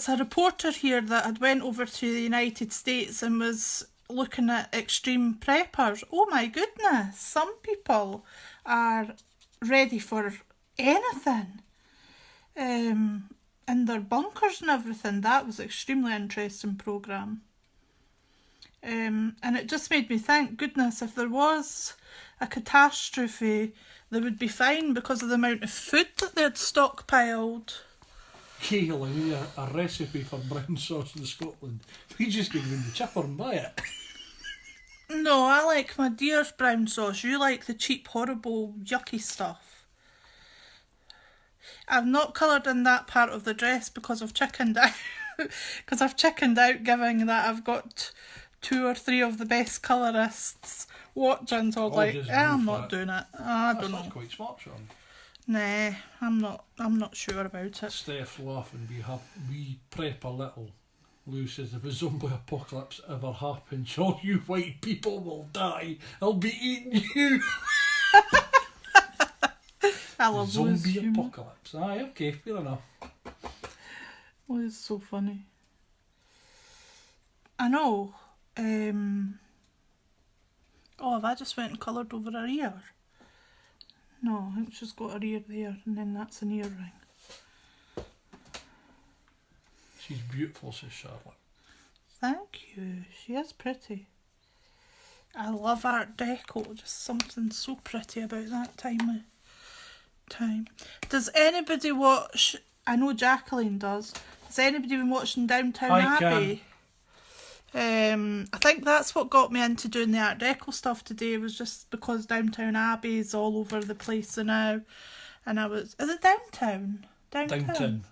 a reporter here that had went over to the United States and was looking at extreme preppers. Oh my goodness, some people are ready for anything. In their bunkers and everything. That was an extremely interesting programme. And it just made me think, goodness, if there was a catastrophe, they would be fine because of the amount of food that they'd stockpiled. Kale, I need a recipe for brown sauce in Scotland. We just go in the chipper and buy it. No, I like my dear's brown sauce. You like the cheap, horrible, yucky stuff. I've not coloured in that part of the dress because I've chickened out. Because I've chickened out, given that I've got 2 or 3 of the best colourists watching. So I was like, I'm not doing it. I don't know. That's quite smart, Sean. Nah, I'm not sure about it. Steph's laughing. We prep a little. Lou says, if a zombie apocalypse ever happens, all you white people will die. I'll be eating you. I love Lou's zombie humour. apocalypse. Aye, okay, fair enough. Oh, it's so funny. I know. Have I just went and coloured over her ear? No, I think she's got her ear there, and then that's an earring. She's beautiful, says Charlotte. Thank you. She is pretty. I love Art Deco. Just something so pretty about that time. Does anybody watch? I know Jacqueline does. Has anybody been watching Downtown Abbey? I think that's what got me into doing the Art Deco stuff today, was just because Downtown Abbey is all over the place now. And is it Downtown? Downton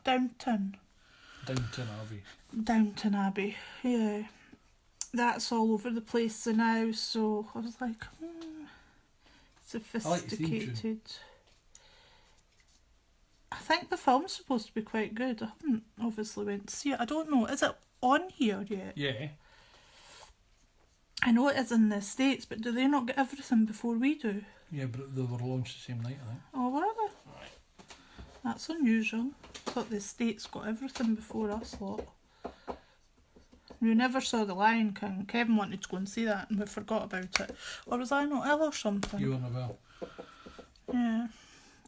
Abbey, yeah. That's all over the place now, so I was like, sophisticated. I think the film's supposed to be quite good. I haven't obviously went to see it. I don't know, is it on here yet? Yeah. I know it is in the States, but do they not get everything before we do? Yeah, but they were launched the same night, I think. Oh, were they? Right. That's unusual. I thought the States got everything before us lot. We never saw The Lion King. Kevin wanted to go and see that and we forgot about it. Or was I not ill or something? You weren't well. Yeah.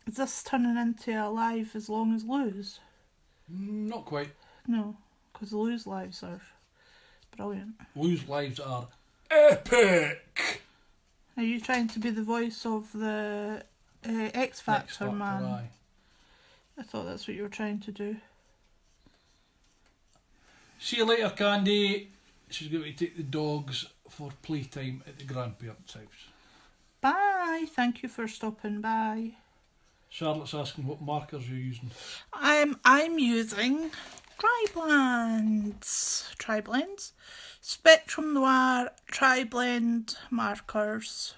Is this turning into a live as long as Lou's? Not quite. No, because Lou's lives are brilliant. Lou's lives are epic! Are you trying to be the voice of the X Factor man? Aye. I thought that's what you were trying to do. See you later, Candy. She's going to take the dogs for playtime at the grandparents' house. Bye. Thank you for stopping by. Charlotte's asking what markers you're using. I'm using Tri-Blends, Spectrum Noir Tri-Blend markers.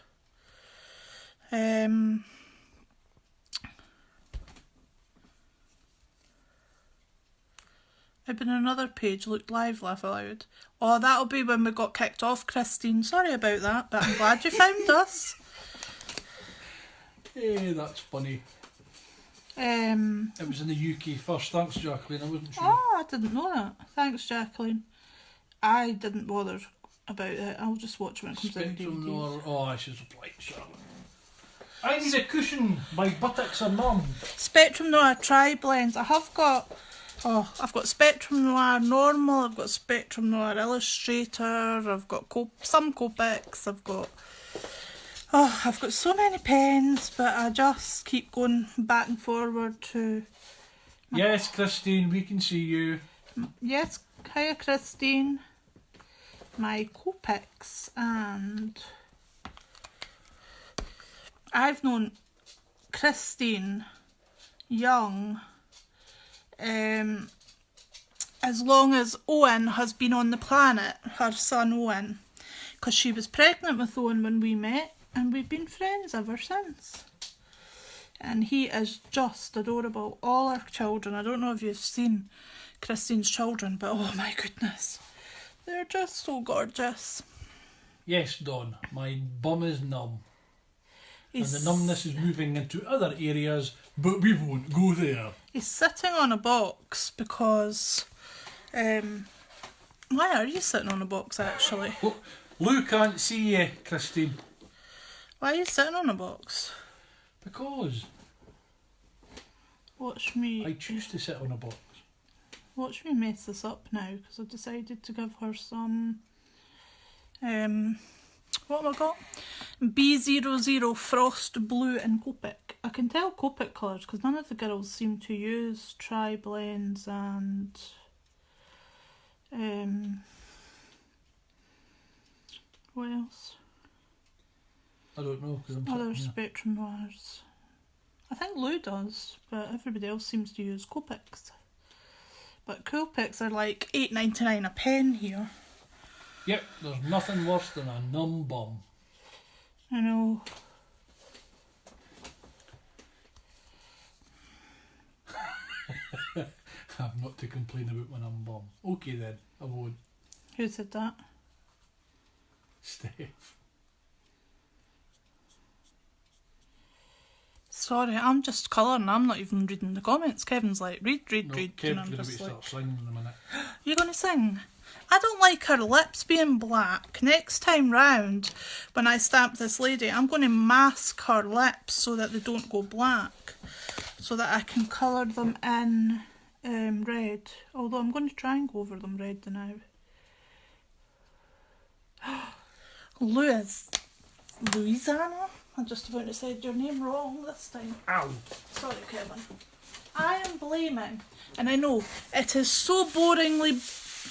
Open another page, look live, laugh aloud. Oh, that'll be when we got kicked off, Christine. Sorry about that, but I'm glad you found us. Hey, that's funny. It was in the UK first. Thanks, Jacqueline. I wasn't sure. Oh, I didn't know that. Thanks, Jacqueline. I didn't bother about it. I'll just watch when it comes out in Spectrum DVDs. Noir. Oh, I should have liked Charlotte. I Need a Cushion. My buttocks are numb. Spectrum Noir tri-blends. I've got Spectrum Noir Normal, I've got Spectrum Noir Illustrator, I've got some Copics, I've got so many pens, but I just keep going back and forward to... Yes, Christine, we can see you. Yes, hiya Christine. My Copics, and I've known Christine Young as long as Owen has been on the planet, her son Owen, because she was pregnant with Owen when we met, and we've been friends ever since. And he is just adorable. All our children, I don't know if you've seen Christine's children, but oh my goodness, they're just so gorgeous. Yes, Dawn, my bum is numb. And the numbness is moving into other areas, but we won't go there. He's sitting on a box because... why are you sitting on a box, actually? Lou can't see you, Christine. Why are you sitting on a box? Because Watch me... I choose to sit on a box. Watch me mess this up now, because I've decided to give her some... what have I got? B00 Frost Blue and Copic. I can tell Copic colours because none of the girls seem to use tri-blends and... what else? I don't know. Other Spectrum Noirs. I think Lou does, but everybody else seems to use Copics. But Copics are like $8.99 a pen here. Yep, there's nothing worse than a numb bum. I know. I've not to complain about my numb bum. Okay then, I won't. Who said that? Steph. Sorry, I'm just colouring. I'm not even reading the comments. Kevin's like, read, No, and Kev's I'm going to just like, start singing in a minute. you're going to sing? I don't like her lips being black. Next time round, when I stamp this lady, I'm going to mask her lips so that they don't go black, so that I can colour them in red. Although I'm going to try and go over them red now. Louisiana? I'm just about to say your name wrong this time. Ow! Sorry, Kevin. I am blaming, and I know it is so boringly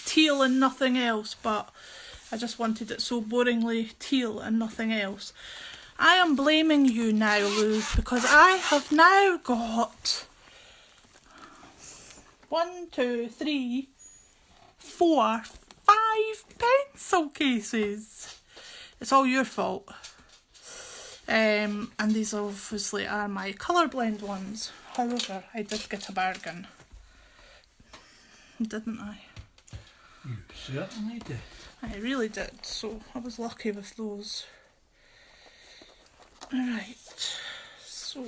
teal and nothing else, but I just wanted it so boringly teal and nothing else. I am blaming you now, Lou, because I have now got 1, 2, 3, 4, 5 pencil cases. It's all your fault. And these obviously are my colourblind ones. However, I did get a bargain. Didn't I? You certainly did. I really did, so I was lucky with those. Alright, so...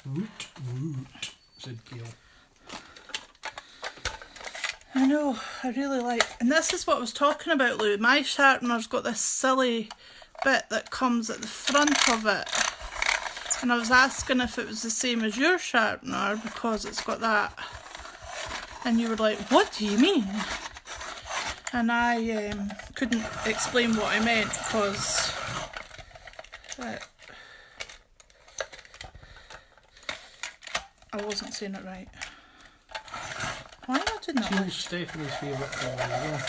Woot, woot, said Gail. I know, I really like... And this is what I was talking about, Lou. My sharpener's got this silly bit that comes at the front of it. And I was asking if it was the same as your sharpener because it's got that. And you were like, what do you mean? And I couldn't explain what I meant because... I wasn't saying it right. Why am I doing that? Teal's Stephanie's favourite colour as well.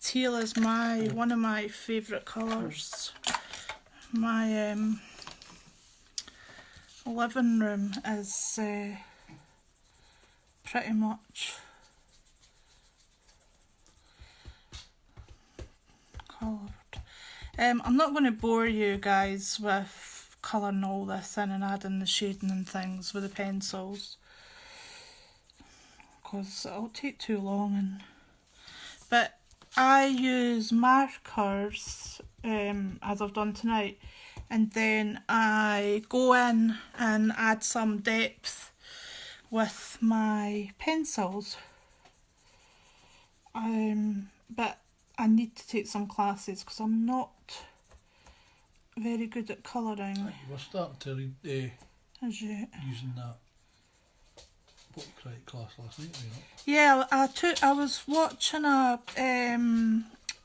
Teal is one of my favourite colours. My living room is pretty much coloured. I'm not going to bore you guys with colouring all this in and adding the shading and things with the pencils. because it'll take too long. But I use markers, as I've done tonight, and then I go in and add some depth with my pencils. But I need to take some classes because I'm not very good at colouring. You were starting to read As you... using that book right class last night, you know? Yeah, I was watching a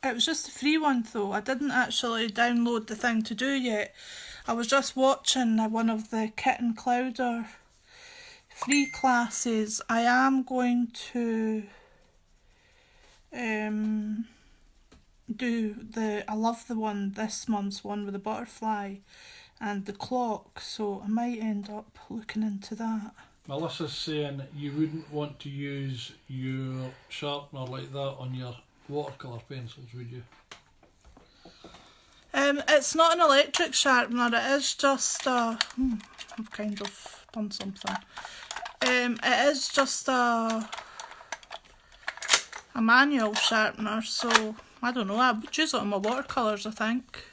it was just a free one though. I didn't actually download the thing to do yet. I was just watching one of the Kit and Clowder free classes. I am going to do I love the one, this month's one with the butterfly and the clock, so I might end up looking into that. Melissa's saying you wouldn't want to use your sharpener like that on your watercolour pencils, would you? It's not an electric sharpener, it is just a... I've kind of done something. It is just a manual sharpener, so I don't know, I would use it on my watercolours, I think,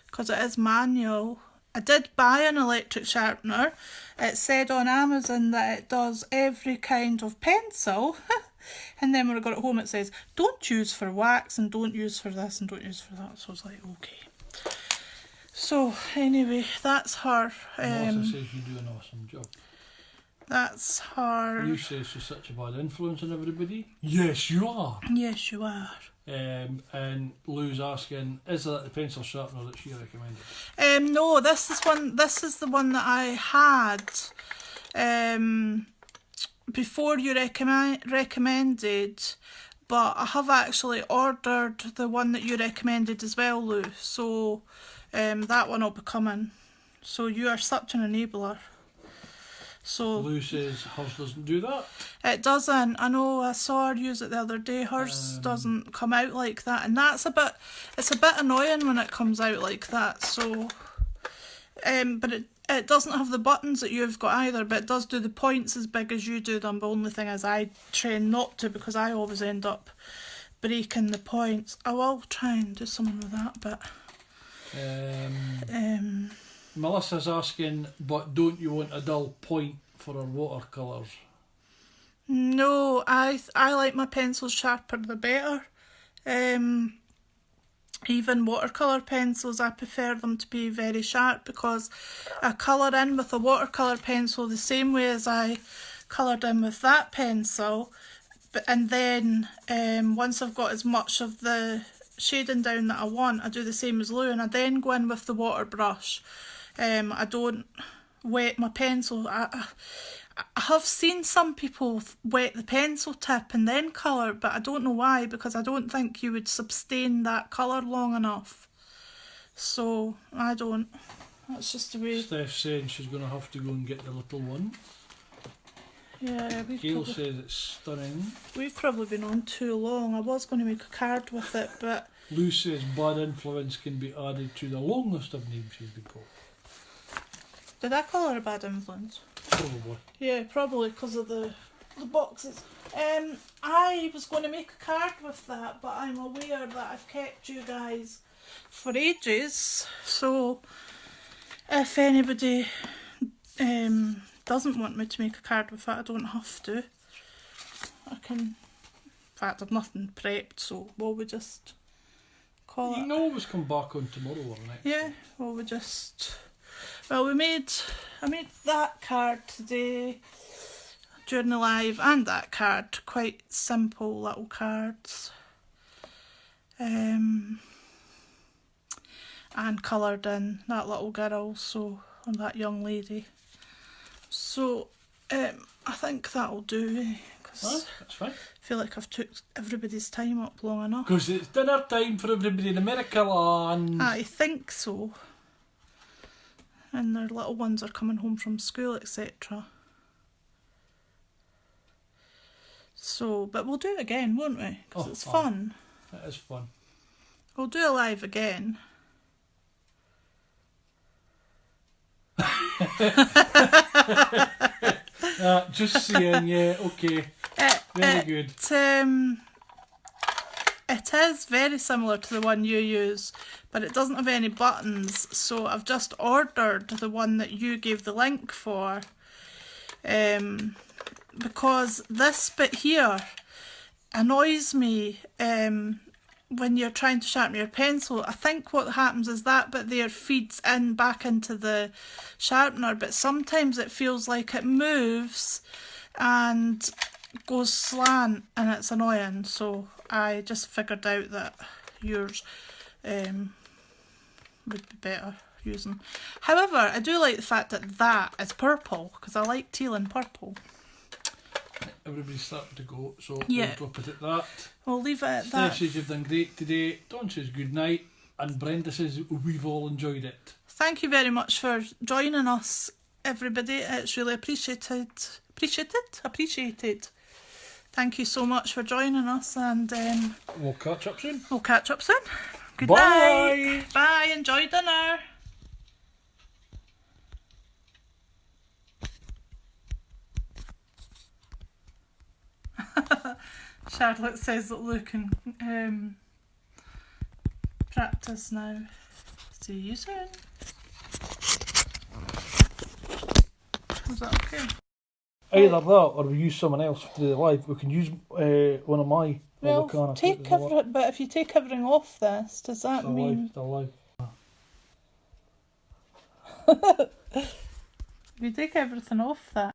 because it is manual. I did buy an electric sharpener. It said on Amazon that it does every kind of pencil. And then when I got it home it says, don't use for wax and don't use for this and don't use for that. So I was like, okay. So anyway, that's her. Melissa says you do an awesome job. That's her. You say she's such a bad influence on everybody. Yes, you are. Yes, you are. And Lou's asking, is that the pencil sharpener that she recommended? No, this is the one that I had before you recommended, but I have actually ordered the one that you recommended as well, Lou, so that one will be coming. So you are such an enabler. So Lou says hers doesn't do that. It doesn't. I know, I saw her use it the other day. Hers doesn't come out like that, and it's a bit annoying when it comes out like that. So, but it doesn't have the buttons that you've got either, but it does do the points as big as you do them. The only thing is I train not to, because I always end up breaking the points. I will try and do something with that, but Melissa's asking, but don't you want a dull point for her watercolours? No, I like my pencils sharper the better. Even watercolour pencils, I prefer them to be very sharp, because I colour in with a watercolour pencil the same way as I coloured in with that pencil, and then once I've got as much of the shading down that I want, I do the same as Lou, and I then go in with the water brush. I don't wet my pencil. I have seen some people wet the pencil tip and then colour, but I don't know why, because I don't think you would sustain that colour long enough. So I don't. That's just the way. Steph's saying she's going to have to go and get the little one. Yeah, Gail says it's stunning. We've probably been on too long. I was going to make a card with it, but... Lou says bad influence can be added to the long list of names she's been called. Did I call her a bad influence? Probably. Yeah, probably because of the boxes. I was going to make a card with that, but I'm aware that I've kept you guys for ages. So if anybody doesn't want me to make a card with that, I don't have to. I can. In fact, I've nothing prepped, so we just call it. You can always come back on tomorrow or next. Yeah, we just. Well, I made that card today during the live, and that card, quite simple little cards, and coloured in that little girl, so, and that young lady. So I think that'll do, because that's fine. I feel like I've took everybody's time up long enough. Because it's dinner time for everybody in America land. I think so. And their little ones are coming home from school, etc. So, but we'll do it again, won't we? Because it's fun. It is fun. We'll do a live again. Just saying, yeah, okay. Very good. It is very similar to the one you use, but it doesn't have any buttons, so I've just ordered the one that you gave the link for. Because this bit here annoys me when you're trying to sharpen your pencil. I think what happens is that bit there feeds in back into the sharpener, but sometimes it feels like it moves and goes slant and it's annoying, so I just figured out that yours would be better using. However, I do like the fact that that is purple, because I like teal and purple. Everybody's starting to go, so Yeah. we'll drop it at that. We'll leave it at Steph that. says you've done great today. Dawn says good night. And Brenda says we've all enjoyed it. Thank you very much for joining us, everybody. It's really appreciated. Appreciated. Thank you so much for joining us, and We'll catch up soon. we'll catch up soon. Good Bye. night. Bye. Enjoy dinner. Charlotte says that Luke can practice now. See you soon. Was that okay? Either that or we use someone else to do the live. We can use one of my. Well, we can't, take everything. But if you take everything off this, does that Still mean? live. If you take everything off that.